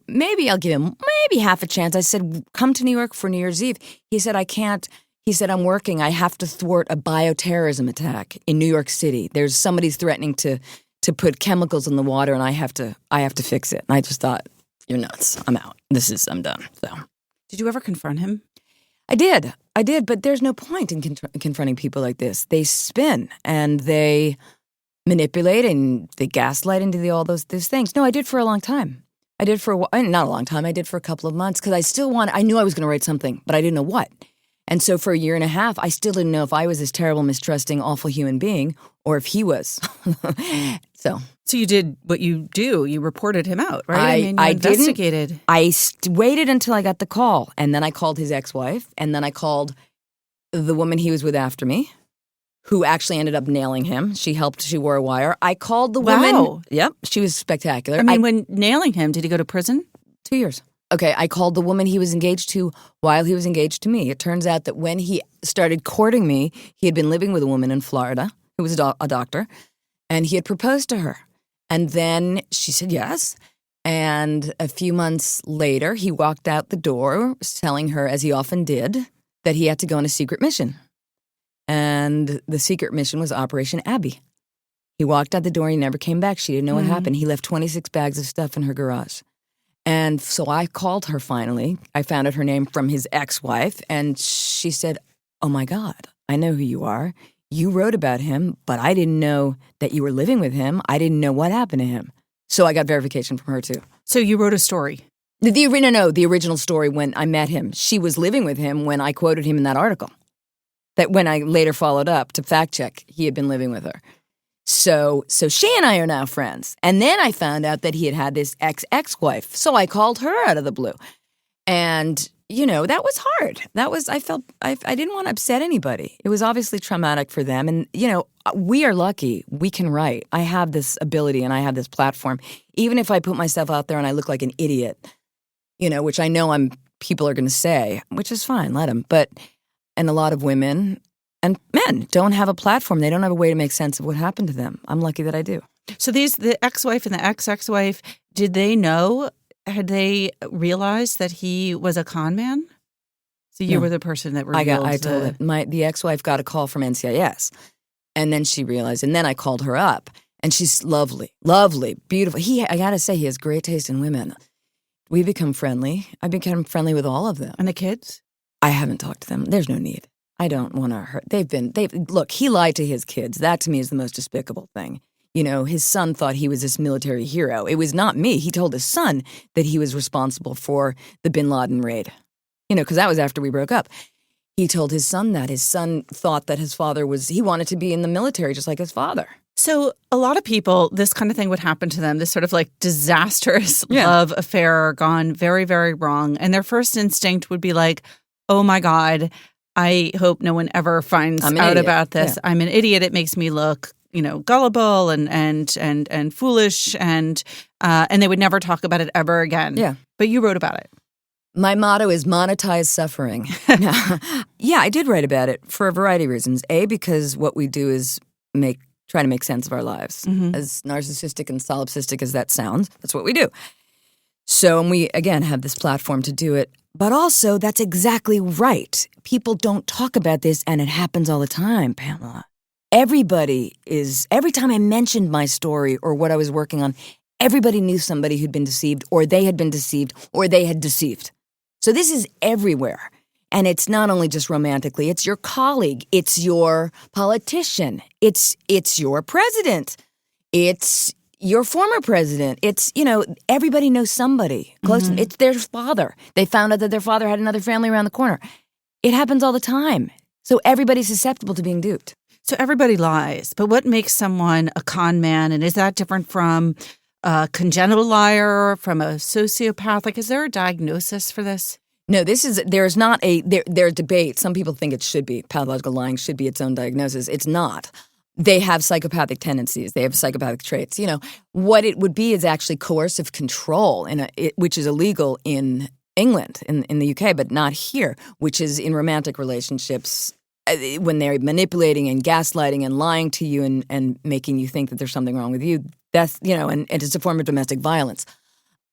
maybe I'll give him maybe half a chance. I said, come to New York for New Year's Eve. He said, I can't. He said, I'm working. I have to thwart a bioterrorism attack in New York City. There's somebody's threatening to put chemicals in the water and I have to fix it. And I just thought, you're nuts. I'm out. I'm done. So, did you ever confront him? I did, but there's no point in confronting people like this. They spin and they manipulate and they gaslight into all those things. No, I did for a long time. I did for not a long time. I did for a couple of months because I knew I was going to write something, but I didn't know what. And so for a year and a half, I still didn't know if I was this terrible, mistrusting, awful human being or if he was. So you did what you do. You reported him out, right? You investigated. I waited until I got the call, and then I called his ex-wife, and then I called the woman he was with after me, who actually ended up nailing him. She helped. She wore a wire. I called the woman. Wow. Yep, she was spectacular. When nailing him, did he go to prison? 2 years. Okay, I called the woman he was engaged to while he was engaged to me. It turns out that when he started courting me, he had been living with a woman in Florida who was a doctor, and he had proposed to her. And then she said yes. And a few months later, he walked out the door telling her, as he often did, that he had to go on a secret mission. And the secret mission was Operation Abby. He walked out the door. He never came back. She didn't know what happened. He left 26 bags of stuff in her garage. And so I called her finally. I found out her name from his ex-wife. And she said, oh, my God, I know who you are. You wrote about him, but I didn't know that you were living with him. I didn't know what happened to him. So I got verification from her, too. So you wrote a story? The original story when I met him. She was living with him when I quoted him in that article. That when I later followed up to fact check, he had been living with her. So she and I are now friends. And then I found out that he had this ex-wife. So I called her out of the blue. And that was hard. I didn't want to upset anybody. It was obviously traumatic for them. And, we are lucky. We can write. I have this ability and I have this platform. Even if I put myself out there and I look like an idiot, which I know people are going to say, which is fine, let them. And a lot of women and men don't have a platform. They don't have a way to make sense of what happened to them. I'm lucky that I do. So the ex-wife and the ex-wife, did they know? Had they realized that he was a con man? So you were the person that revealed I told it. The ex-wife got a call from NCIS, and then she realized, and then I called her up, and she's lovely, beautiful. I got to say, he has great taste in women. We become friendly. I become friendly with all of them. And the kids? I haven't talked to them. There's no need. I don't want to hurt. Look, he lied to his kids. That to me is the most despicable thing. His son thought he was this military hero. It was not me. He told his son that he was responsible for the bin Laden raid, because that was after we broke up. He told his son that. His son thought that his father he wanted to be in the military just like his father. So a lot of people, this kind of thing would happen to them, this sort of like disastrous love affair gone very, very wrong. And their first instinct would be like, oh my God, I hope no one ever finds out about this. Yeah. I'm an idiot. It makes me look, gullible and foolish, and they would never talk about it ever again. Yeah. But you wrote about it. My motto is monetize suffering. Yeah, I did write about it for a variety of reasons. A, because what we do is try to make sense of our lives. Mm-hmm. As narcissistic and solipsistic as that sounds, that's what we do. So, and we, again, have this platform to do it. But also, that's exactly right. People don't talk about this, and it happens all the time, Pamela. Every time I mentioned my story or what I was working on, everybody knew somebody who'd been deceived, or they had been deceived, or they had deceived. So this is everywhere. And it's not only just romantically, it's your colleague, it's your politician, it's your president, it's your former president. It's, everybody knows somebody close. It's their father. They found out that their father had another family around the corner. It happens all the time. So everybody's susceptible to being duped. So everybody lies. But what makes someone a con man? And is that different from a congenital liar, from a sociopath? Like, is there a diagnosis for this? No, there's not there are debates. Some people think it should be. Pathological lying should be its own diagnosis. It's not. They have psychopathic tendencies. They have psychopathic traits. What it would be is actually coercive control, which is illegal in England, in the UK, but not here, which is in romantic relationships when they're manipulating and gaslighting and lying to you and making you think that there's something wrong with you. That's, and it's a form of domestic violence.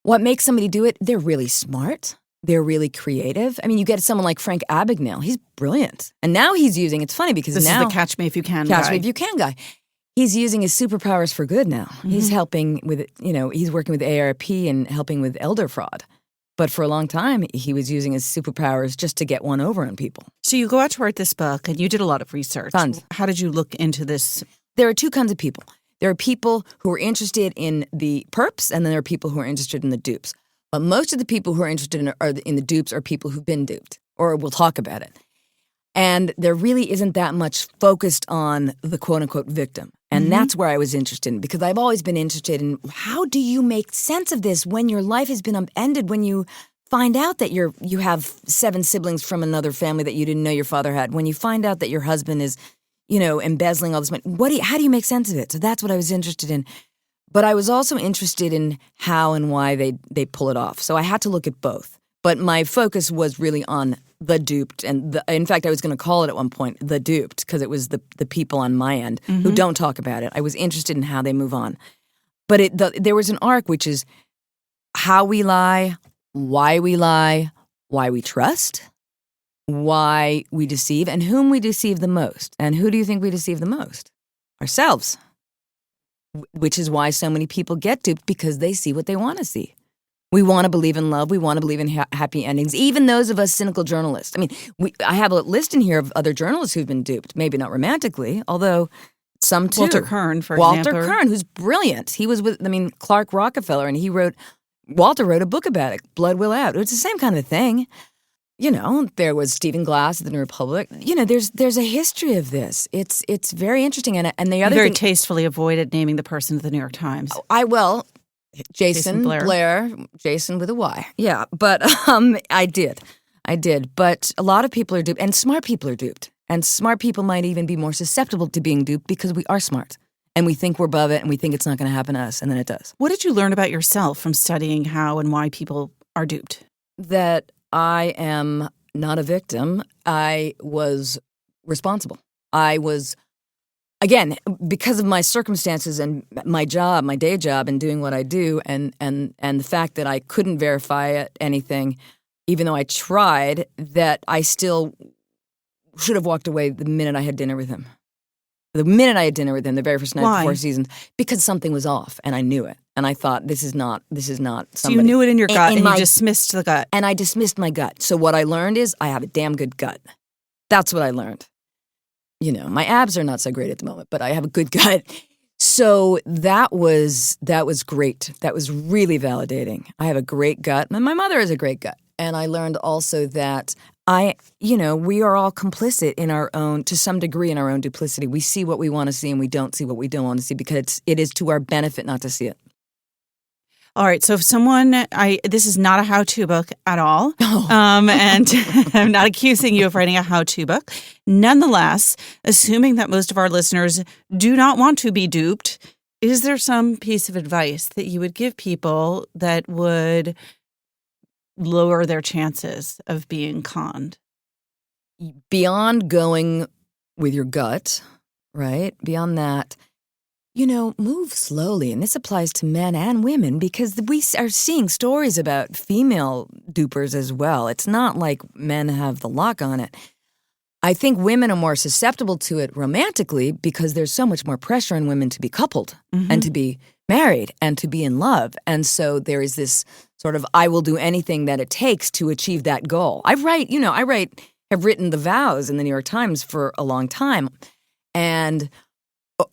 What makes somebody do it? They're really smart. They're really creative. I mean, you get someone like Frank Abagnale. He's brilliant. And now he's using, it's funny because this now— is the Catch Me If You Can guy. Catch Me If You Can guy. He's using his superpowers for good now. He's helping with, he's working with AARP and helping with elder fraud. But for a long time, he was using his superpowers just to get one over on people. So you go out to write this book, and you did a lot of research. Tons. How did you look into this? There are two kinds of people. There are people who are interested in the perps, and then there are people who are interested in the dupes. But most of the people who are interested in the dupes are people who've been duped, or will talk about it. And there really isn't that much focused on the quote-unquote victim. And that's where I was interested in, because I've always been interested in how do you make sense of this when your life has been upended, when you find out that you have 7 siblings from another family that you didn't know your father had, when you find out that your husband is, embezzling all this money. How do you make sense of it? So that's what I was interested in. But I was also interested in how and why they pull it off. So I had to look at both. But my focus was really on the duped. And in fact, I was going to call it at one point the duped, because it was the people on my end who don't talk about it. I was interested in how they move on. But there was an arc, which is how we lie, why we trust, why we deceive, and whom we deceive the most. And who do you think we deceive the most? Ourselves. Which is why so many people get duped, because they see what they want to see. We want to believe in love. We want to believe in happy endings. Even those of us cynical journalists. I mean, I have a list in here of other journalists who've been duped. Maybe not romantically, although some too. Walter Kern, for example. Walter Kern, who's brilliant. He was with, Clark Rockefeller, and Walter wrote a book about it, Blood Will Out. It's the same kind of thing. There was Stephen Glass at the New Republic. There's a history of this. It's very interesting. And the other very thing, tastefully avoided naming the person at the New York Times. Jason Blair, Jason with a Y. Yeah, but I did. But a lot of people are duped, and smart people are duped. And smart people might even be more susceptible to being duped because we are smart. And we think we're above it, and we think it's not going to happen to us, and then it does. What did you learn about yourself from studying how and why people are duped? That I am not a victim. I was responsible. I was, again, because of my circumstances and my job, my day job, and doing what I do, and the fact that I couldn't verify anything, even though I tried, that I still should have walked away the minute I had dinner with him. The minute I had dinner with him, the very first night Why? Before seasons, because something was off, and I knew it. And I thought, this is not somebody. So you knew it in your gut, and you dismissed the gut. And I dismissed my gut. So what I learned is I have a damn good gut. That's what I learned. My abs are not so great at the moment, but I have a good gut. So that was great. That was really validating. I have a great gut, and my mother has a great gut. And I learned also that we are all complicit in our own, to some degree, in our own duplicity. We see what we want to see, and we don't see what we don't want to see, because it is to our benefit not to see it. All right. So if this is not a how-to book at all. No. And I'm not accusing you of writing a how-to book. Nonetheless, assuming that most of our listeners do not want to be duped, is there some piece of advice that you would give people that would lower their chances of being conned? Beyond going with your gut, right? Beyond that, move slowly. And this applies to men and women, because we are seeing stories about female dupers as well. It's not like men have the lock on it. I think women are more susceptible to it romantically, because there's so much more pressure on women to be coupled and to be married and to be in love. And so there is this sort of, I will do anything that it takes to achieve that goal. Have written The Vows in the New York Times for a long time. And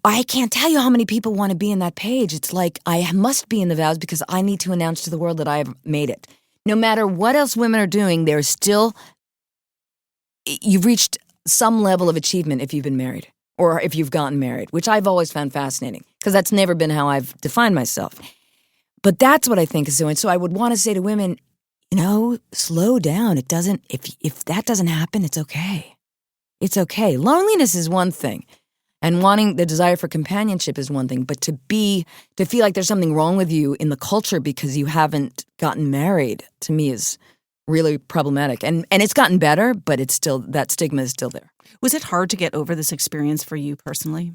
I can't tell you how many people want to be in that page. It's like, I must be in the vows because I need to announce to the world that I have made it. No matter what else women are doing, there's still, you've reached some level of achievement if you've been married or if you've gotten married, which I've always found fascinating because that's never been how I've defined myself. But that's what I think is so. And so I would want to say to women, slow down. It doesn't, if that doesn't happen, it's okay. It's okay. Loneliness is one thing. And wanting the desire for companionship is one thing, but to feel like there's something wrong with you in the culture because you haven't gotten married, to me is really problematic. And it's gotten better, but it's still, that stigma is still there. Was it hard to get over this experience for you personally?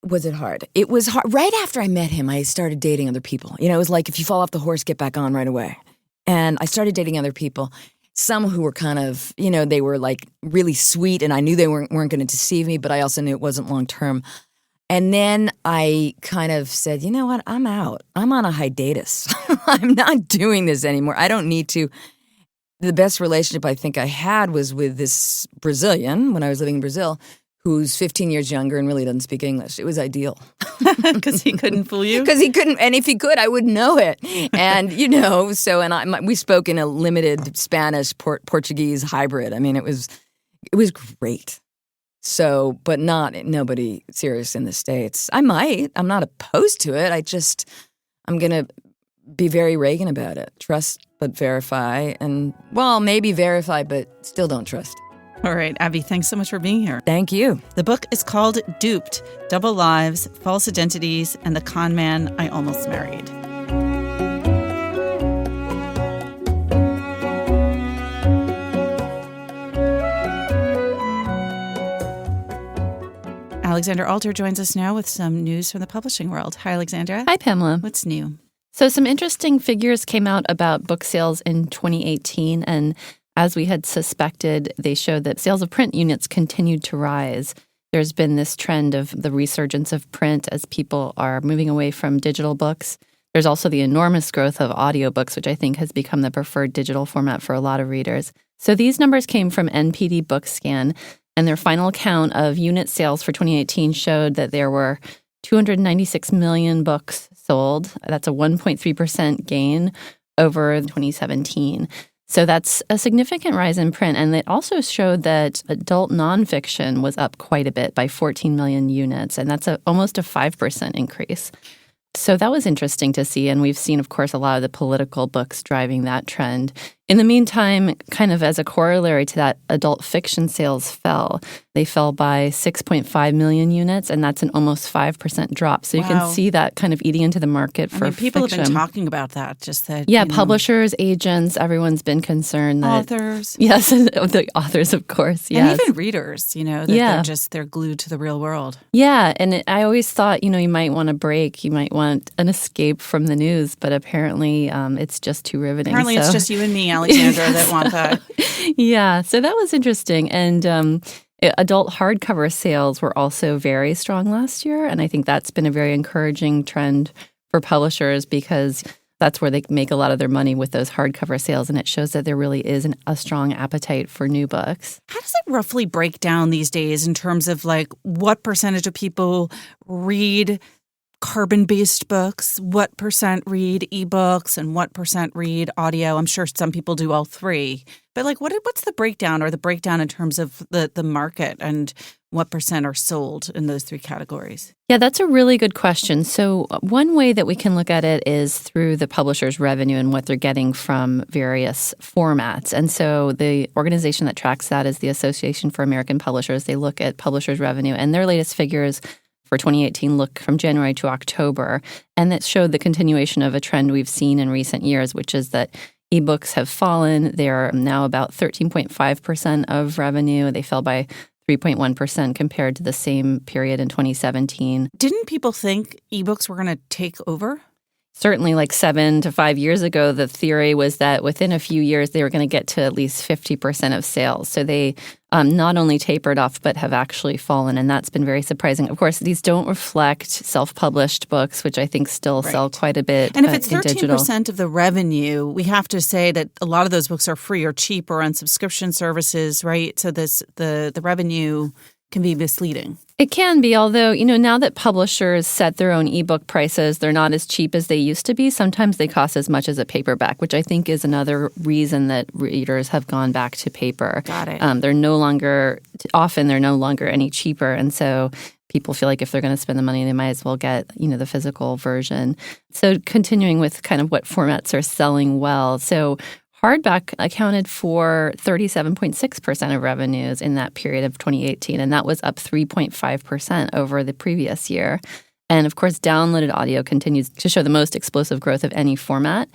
Was it hard? It was hard. Right after I met him, I started dating other people. It was like if you fall off the horse, get back on right away. And I started dating other people. Some who were kind of, they were like really sweet and I knew they weren't going to deceive me, but I also knew it wasn't long term. And then I kind of said, you know what, I'm out. I'm on a hiatus. I'm not doing this anymore. I don't need to. The best relationship I think I had was with this Brazilian when I was living in Brazil, who's 15 years younger and really doesn't speak English. It was ideal. Because he couldn't fool you? Because he couldn't, and if he could, I would know it. And, we spoke in a limited Spanish-Portuguese hybrid. I mean, it was great. So, but nobody serious in the States. I'm not opposed to it. I'm going to be very Reagan about it. Trust but verify, and, maybe verify, but still don't trust. All right, Abby, thanks so much for being here. Thank you. The book is called Duped, Double Lives, False Identities, and the Con Man I Almost Married. Alexandra Alter joins us now with some news from the publishing world. Hi, Alexandra. Hi, Pamela. What's new? So some interesting figures came out about book sales in 2018, and as we had suspected, they showed that sales of print units continued to rise. There's been this trend of the resurgence of print as people are moving away from digital books. There's also the enormous growth of audiobooks, which I think has become the preferred digital format for a lot of readers. So these numbers came from NPD BookScan, and their final count of unit sales for 2018 showed that there were 296 million books sold. That's a 1.3% gain over 2017. So that's a significant rise in print. And it also showed that adult nonfiction was up quite a bit by 14 million units. And that's almost a 5% increase. So that was interesting to see. And we've seen, of course, a lot of the political books driving that trend. In the meantime, kind of as a corollary to that, adult fiction sales fell. They fell by 6.5 million units, and that's an almost 5% drop. So you can see that kind of eating into the market for people fiction. have been talking about that, just that. Yeah, publishers, agents, everyone's been concerned that authors. Yes, the authors, of course. Yes. And even readers, that they're glued to the real world. Yeah, and I always thought, you might want a break, you might want an escape from the news, but apparently it's just too riveting. Apparently it's just you and me, Alexandra, that want that. Yeah, so that was interesting. And adult hardcover sales were also very strong last year, and I think that's been a very encouraging trend for publishers because that's where they make a lot of their money with those hardcover sales, and it shows that there really is a strong appetite for new books. How does it roughly break down these days in terms of what percentage of people read carbon-based books, what percent read ebooks, and what percent read audio? I'm sure some people do all three. But what's the breakdown in terms of the market and what percent are sold in those three categories? Yeah, that's a really good question. So one way that we can look at it is through the publisher's revenue and what they're getting from various formats. And so the organization that tracks that is the Association for American Publishers. They look at publishers' revenue, and their latest figures for 2018 look from January to October, and that showed the continuation of a trend we've seen in recent years, which is that ebooks have fallen. They're now about 13.5% of revenue. They fell by 3.1% compared to the same period in 2017. Didn't people think ebooks were going to take over? Certainly 7 to 5 years ago, the theory was that within a few years, they were going to get to at least 50% of sales. So they not only tapered off, but have actually fallen. And that's been very surprising. Of course, these don't reflect self-published books, which I think still sell quite a bit. And if it's 13% digital of the revenue, we have to say that a lot of those books are free or cheap or on subscription services, right? So the revenue can be misleading. It can be, although, now that publishers set their own ebook prices, they're not as cheap as they used to be. Sometimes they cost as much as a paperback, which I think is another reason that readers have gone back to paper. Got it. They're no longer any cheaper. And so people feel like if they're going to spend the money, they might as well get, the physical version. So continuing with kind of what formats are selling well. So hardback accounted for 37.6% of revenues in that period of 2018, and that was up 3.5% over the previous year. And of course, downloaded audio continues to show the most explosive growth of any format.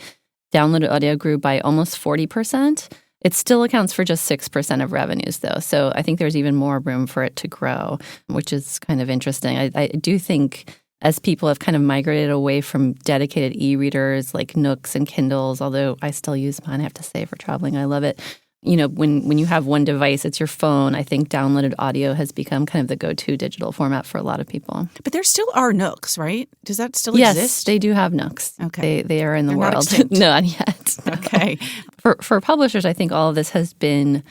Downloaded audio grew by almost 40%. It still accounts for just 6% of revenues, though. So I think there's even more room for it to grow, which is kind of interesting. I do think as people have kind of migrated away from dedicated e-readers like Nooks and Kindles, although I still use mine, I have to say, for traveling. I love it. When you have one device, it's your phone. I think downloaded audio has become kind of the go-to digital format for a lot of people. But there still are Nooks, right? Does that still exist? Yes, they do have Nooks. Okay. They are in the They're world. not extinct. No, not yet. Okay. For publishers, I think all of this has been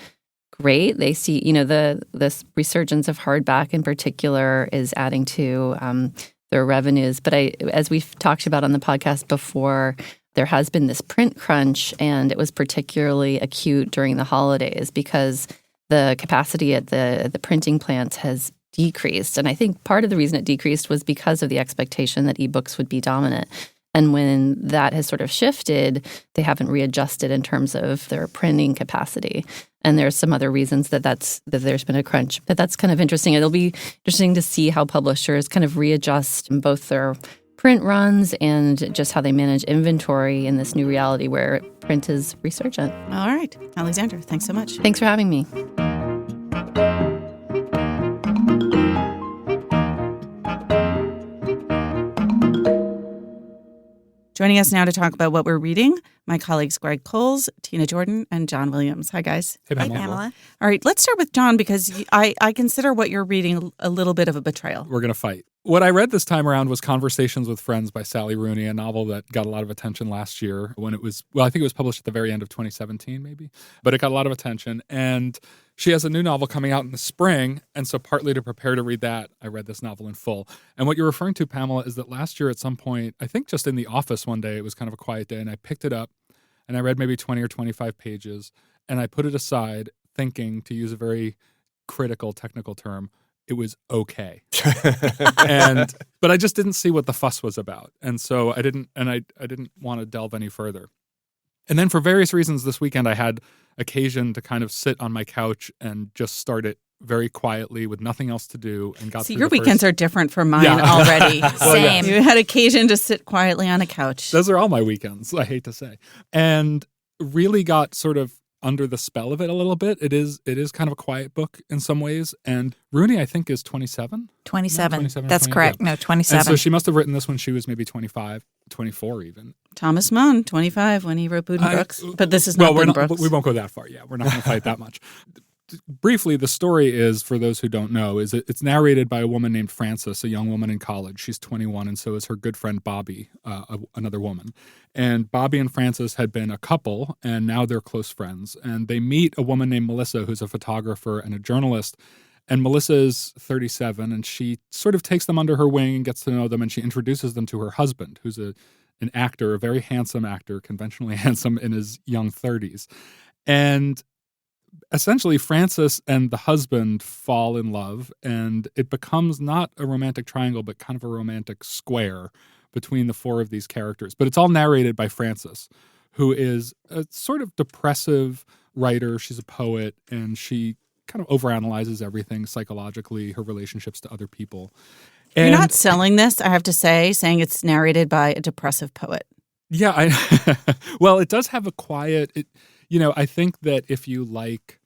great. They see, this resurgence of hardback in particular is adding to their revenues. But as we've talked about on the podcast before, there has been this print crunch, and it was particularly acute during the holidays because the capacity at the printing plants has decreased. And I think part of the reason it decreased was because of the expectation that ebooks would be dominant. And when that has sort of shifted, they haven't readjusted in terms of their printing capacity. And there's some other reasons that there's been a crunch. But that's kind of interesting. It'll be interesting to see how publishers kind of readjust both their print runs and just how they manage inventory in this new reality where print is resurgent. All right. Alexandra, thanks so much. Thanks for having me. Joining us now to talk about what we're reading, my colleagues Greg Coles, Tina Jordan, and John Williams. Hi, guys. Hey, Pamela. All right, let's start with John because I consider what you're reading a little bit of a betrayal. We're going to fight. What I read this time around was Conversations with Friends by Sally Rooney, a novel that got a lot of attention last year when it was, I think it was published at the very end of 2017 maybe, but it got a lot of attention. And she has a new novel coming out in the spring, and so partly to prepare to read that, I read this novel in full. And what you're referring to, Pamela, is that last year at some point, I think just in the office one day, it was kind of a quiet day, and I picked it up, and I read maybe 20 or 25 pages, and I put it aside thinking, to use a very critical technical term, it was okay. But I just didn't see what the fuss was about. And so I didn't want to delve any further. And then for various reasons this weekend, I had occasion to kind of sit on my couch and just start it very quietly with nothing else to do and got See, through your the weekends first... are different from mine already. Same. You had occasion to sit quietly on a couch. Those are all my weekends, I hate to say. And really got sort of under the spell of it a little bit. It is kind of a quiet book in some ways. And Rooney, I think, is 27. 27. 27 That's correct. Yeah. No, 27. And so she must have written this when she was maybe 25, 24 even. Thomas Mann, 25, when he wrote Buddenbrooks. But this is not Buddenbrooks. We won't go that far. Yeah, we're not going to fight that much. Briefly, the story is, for those who don't know, is it's narrated by a woman named Frances, a young woman in college. She's 21, and so is her good friend Bobby, another woman. And Bobby and Frances had been a couple, and now they're close friends. And they meet a woman named Melissa, who's a photographer and a journalist. And Melissa is 37, and she sort of takes them under her wing and gets to know them, and she introduces them to her husband, who's an actor, a very handsome actor, conventionally handsome in his young 30s. And essentially, Frances and the husband fall in love, and it becomes not a romantic triangle, but kind of a romantic square between the four of these characters. But it's all narrated by Frances, who is a sort of depressive writer. She's a poet, and she kind of overanalyzes everything psychologically, her relationships to other people. And you're not selling this, I have to say, saying it's narrated by a depressive poet. Yeah, well, it does have a quiet... I think that if you like,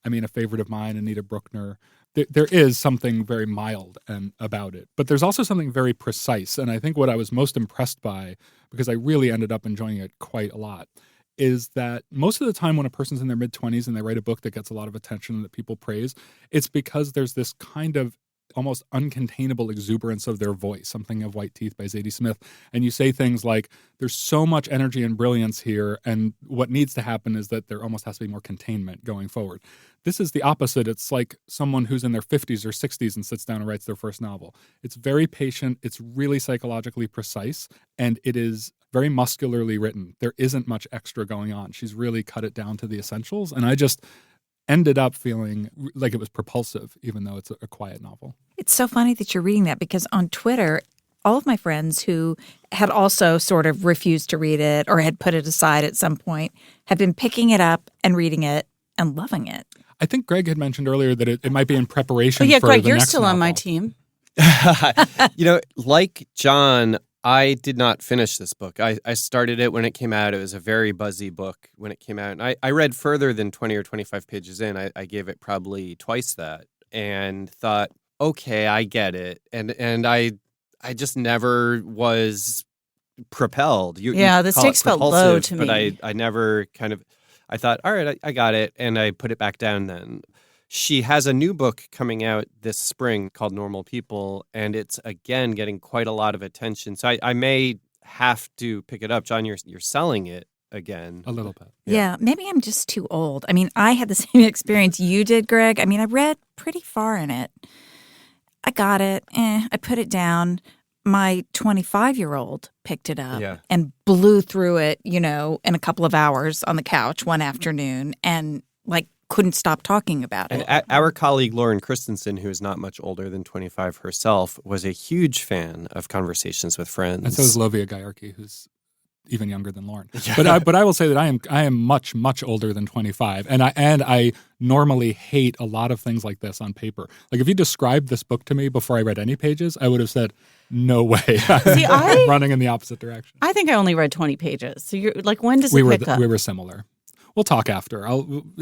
a favorite of mine, Anita Bruckner, there is something very mild about it. But there's also something very precise. And I think what I was most impressed by, because I really ended up enjoying it quite a lot, is that most of the time when a person's in their mid-20s and they write a book that gets a lot of attention and that people praise, it's because there's this kind of almost uncontainable exuberance of their voice, something of White Teeth by Zadie Smith. And you say things like, there's so much energy and brilliance here, and what needs to happen is that there almost has to be more containment going forward. This is the opposite. It's like someone who's in their 50s or 60s and sits down and writes their first novel. It's very patient. It's really psychologically precise. And it is very muscularly written. There isn't much extra going on. She's really cut it down to the essentials. And I just ended up feeling like it was propulsive, even though it's a quiet novel. It's so funny that you're reading that, because on Twitter, all of my friends who had also sort of refused to read it or had put it aside at some point have been picking it up and reading it and loving it. I think Greg had mentioned earlier that it might be in preparation for Greg, the you're next still novel. on my team. Like John, I did not finish this book. I started it when it came out. It was a very buzzy book when it came out. And I read further than 20 or 25 pages in. I gave it probably twice that and thought, okay, I get it. And I just never was propelled. You The call stakes it felt low propulsive, to but me. I never kind of, I thought, all right, I got it. And I put it back down then. She has a new book coming out this spring called Normal People, and it's, again, getting quite a lot of attention. So I may have to pick it up. John, you're selling it again. A little bit. Yeah, maybe I'm just too old. I mean, I had the same experience you did, Greg. I mean, I read pretty far in it. I got it. I put it down. My 25-year-old picked it up and blew through it, in a couple of hours on the couch one afternoon and, couldn't stop talking about it. And our colleague Lauren Christensen, who is not much older than 25 herself, was a huge fan of Conversations with Friends. And so is Lovia Gayarki, who's even younger than Lauren. But I will say that I am much, much older than 25, and I normally hate a lot of things like this on paper. Like if you described this book to me before I read any pages, I would have said, "No way." I'm running in the opposite direction. I think I only read 20 pages. So you're like, when does it pick up? We were similar. We'll talk after.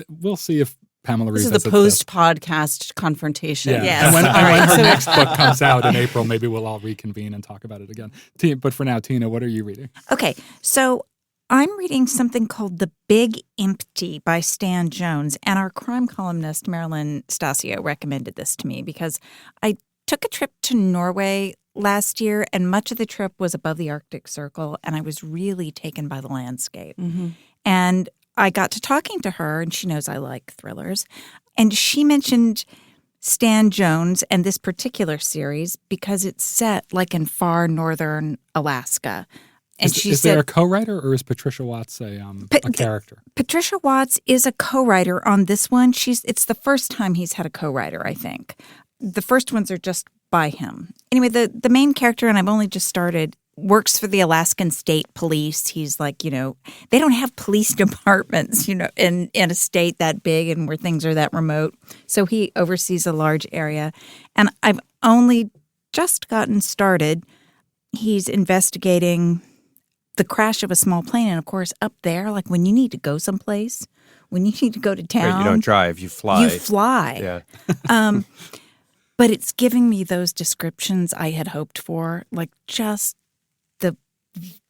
We'll see if Pamela This is revisits the post-podcast confrontation. Yeah. Yes. And when All right, her so- next book comes out in April, maybe we'll all reconvene and talk about it again. But for now, Tina, what are you reading? Okay, so I'm reading something called The Big Empty by Stan Jones, and our crime columnist, Marilyn Stasio, recommended this to me because I took a trip to Norway last year, and much of the trip was above the Arctic Circle, and I was really taken by the landscape. Mm-hmm. And I got to talking to her, and she knows I like thrillers, and she mentioned Stan Jones and this particular series because it's set in far northern Alaska. And Is there a co-writer, or is Patricia Watts a character? Patricia Watts is a co-writer on this one. It's the first time he's had a co-writer, I think. The first ones are just by him. Anyway, the main character, and I've only just started, works for the Alaskan State Police. He's they don't have police departments, in a state that big and where things are that remote. So he oversees a large area. And I've only just gotten started. He's investigating the crash of a small plane. And of course, up there, when you need to go someplace, when you need to go to town. Right, you don't drive, you fly. You fly. Yeah. But it's giving me those descriptions I had hoped for, just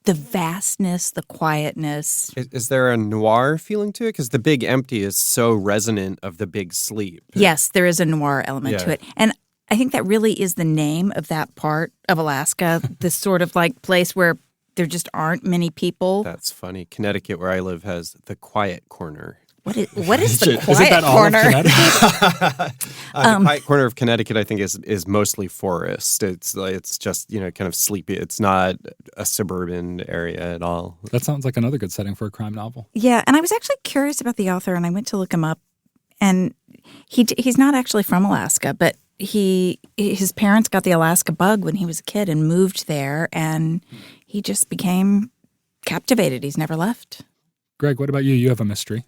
the vastness, the quietness. Is there a noir feeling to it? Because The Big Empty is so resonant of The Big Sleep. Yes, there is a noir element to it. And I think that really is the name of that part of Alaska, this sort of place where there just aren't many people. That's funny. Connecticut, where I live, has the Quiet Corner. What is the quiet Isn't that corner? all of Connecticut? The quiet corner of Connecticut, I think, is mostly forest. It's just kind of sleepy. It's not a suburban area at all. That sounds like another good setting for a crime novel. Yeah, and I was actually curious about the author, and I went to look him up, and he's not actually from Alaska, but his parents got the Alaska bug when he was a kid and moved there, and he just became captivated. He's never left. Greg, what about you? You have a mystery.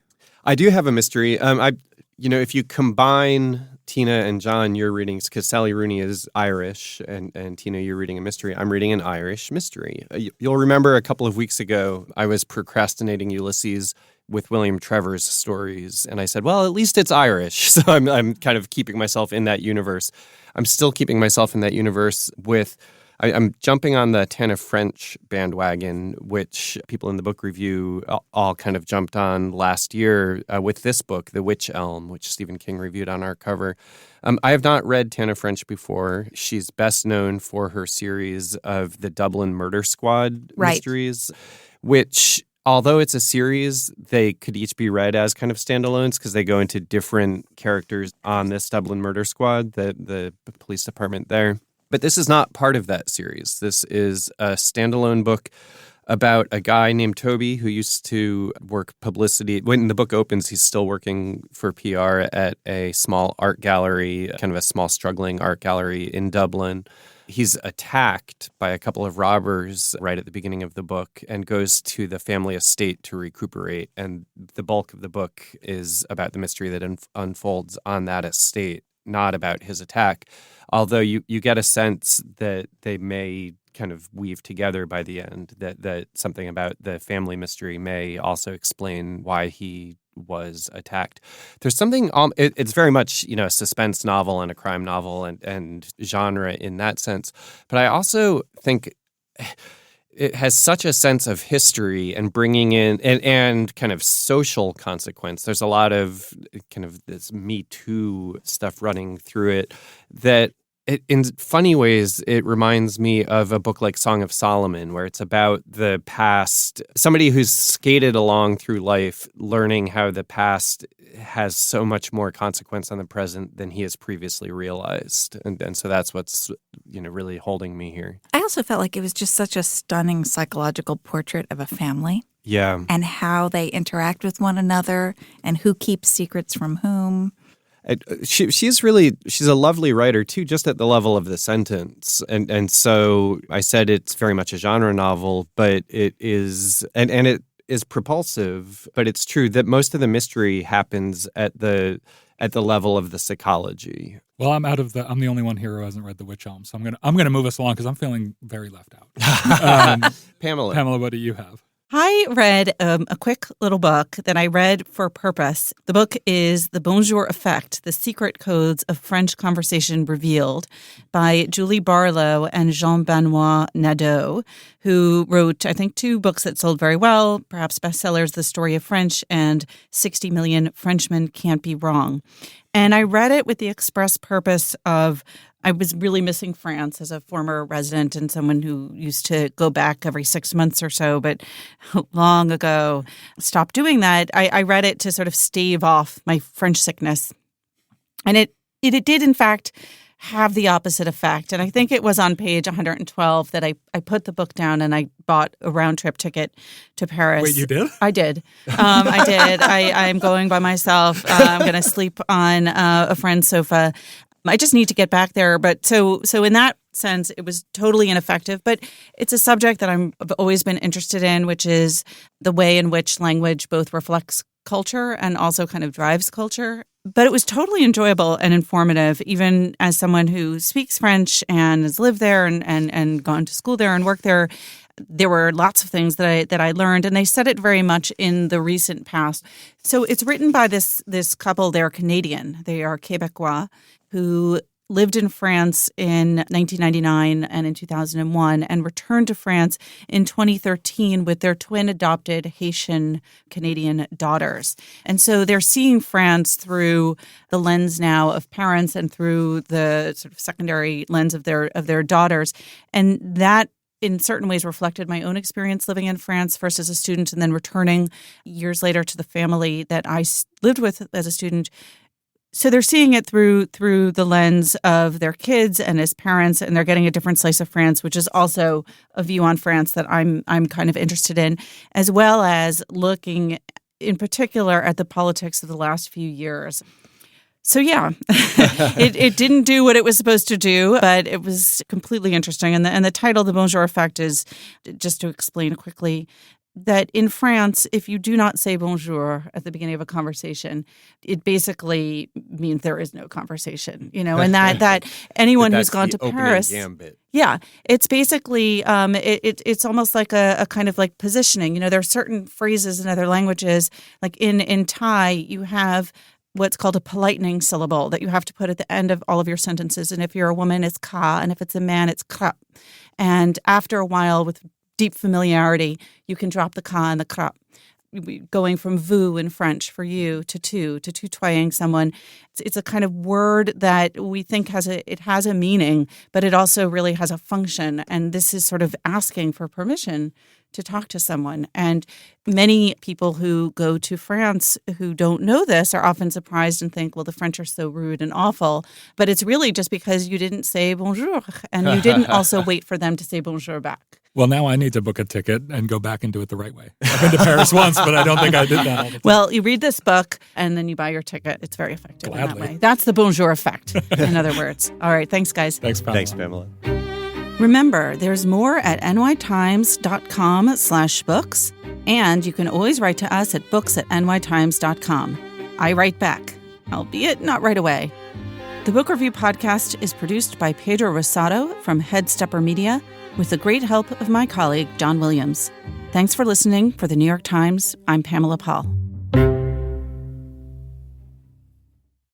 I do have a mystery. If you combine Tina and John, your readings, because Sally Rooney is Irish, and Tina, you're reading a mystery. I'm reading an Irish mystery. You'll remember a couple of weeks ago, I was procrastinating Ulysses with William Trevor's stories, and I said, well, at least it's Irish. So I'm kind of keeping myself in that universe. I'm still keeping myself in that universe with... I'm jumping on the Tana French bandwagon, which people in the book review all kind of jumped on last year with this book, The Witch Elm, which Stephen King reviewed on our cover. I have not read Tana French before. She's best known for her series of the Dublin Murder Squad mysteries, which although it's a series, they could each be read as kind of standalones because they go into different characters on this Dublin murder squad, the police department there. But this is not part of that series. This is a standalone book about a guy named Toby who used to work publicity. When the book opens, he's still working for PR at a small art gallery, kind of a small struggling art gallery in Dublin. He's attacked by a couple of robbers right at the beginning of the book and goes to the family estate to recuperate. And the bulk of the book is about the mystery that unfolds on that estate, not about his attack. Although you get a sense that they may kind of weave together by the end, that something about the family mystery may also explain why he was attacked. There's something, it's very much, a suspense novel and a crime novel and genre in that sense. But I also think it has such a sense of history and bringing in and kind of social consequence. There's a lot of kind of this Me Too stuff running through it that in funny ways, it reminds me of a book like Song of Solomon, where it's about the past, somebody who's skated along through life, learning how the past has so much more consequence on the present than he has previously realized. And so that's what's, really holding me here. I also felt like it was just such a stunning psychological portrait of a family. Yeah. And how they interact with one another and who keeps secrets from whom. She's a lovely writer too, just at the level of the sentence. And so I said it's very much a genre novel, but it is, and it is propulsive, but it's true that most of the mystery happens at the level of the psychology. Well, I'm the only one here who hasn't read The Witch Elm, so I'm gonna move us along because I'm feeling very left out. Pamela, what do you have? I read a quick little book that I read for purpose. The book is The Bonjour Effect, The Secret Codes of French Conversation Revealed by Julie Barlow and Jean-Benoit Nadeau, who wrote, I think, 2 books that sold very well, perhaps bestsellers, The Story of French and 60 Million Frenchmen Can't Be Wrong. And I read it with the express purpose of I was really missing France as a former resident and someone who used to go back every 6 months or so, but long ago stopped doing that. I read it to sort of stave off my French sickness. And it did, in fact, have the opposite effect. And I think it was on page 112 that I put the book down and I bought a round-trip ticket to Paris. Wait, you did? I did. I did. I'm going by myself. I'm going to sleep on a friend's sofa. I just need to get back there. But so in that sense, it was totally ineffective. But it's a subject that I've always been interested in, which is the way in which language both reflects culture and also kind of drives culture. But it was totally enjoyable and informative, even as someone who speaks French and has lived there and gone to school there and worked there. There were lots of things that I learned, and they said it very much in the recent past. So it's written by this couple. They're Canadian. They are Quebecois who lived in France in 1999 and in 2001 and returned to France in 2013 with their twin adopted Haitian Canadian daughters. And so they're seeing France through the lens now of parents and through the sort of secondary lens of their daughters. And that in certain ways reflected my own experience living in France, first as a student and then returning years later to the family that I lived with as a student. So they're seeing it through the lens of their kids and as parents, and they're getting a different slice of France, which is also a view on France that I'm kind of interested in, as well as looking in particular at the politics of the last few years. So yeah, it didn't do what it was supposed to do, but it was completely interesting. And the title, The Bonjour Effect, is, just to explain quickly, that in France, if you do not say bonjour at the beginning of a conversation, it basically means there is no conversation, and that anyone who's gone to Paris. Gambit. Yeah, it's basically, it's almost like a kind of like positioning. There are certain phrases in other languages, like in Thai, you have what's called a politening syllable that you have to put at the end of all of your sentences. And if you're a woman, it's ka, and if it's a man, it's kra. And after a while, with deep familiarity, you can drop the ka and the kra. Going from vous in French for you to tutoying someone. It's a kind of word that we think has a meaning, but it also really has a function. And this is sort of asking for permission to talk to someone. And many people who go to France who don't know this are often surprised and think, well, the French are so rude and awful. But it's really just because you didn't say bonjour, and you didn't also wait for them to say bonjour back. Well, now I need to book a ticket and go back and do it the right way. I've been to Paris once, but I don't think I did that all the time. Well, you read this book and then you buy your ticket. It's very effective in that Gladly. way. That's the bonjour effect, in other words. All right. Thanks, guys. Thanks, Pamela. Thanks, Pamela. Remember, there's more at nytimes.com/books, and you can always write to us at books@nytimes.com. I write back, albeit not right away. The Book Review Podcast is produced by Pedro Rosado from Headstepper Media, with the great help of my colleague, John Williams. Thanks for listening. For the New York Times, I'm Pamela Paul.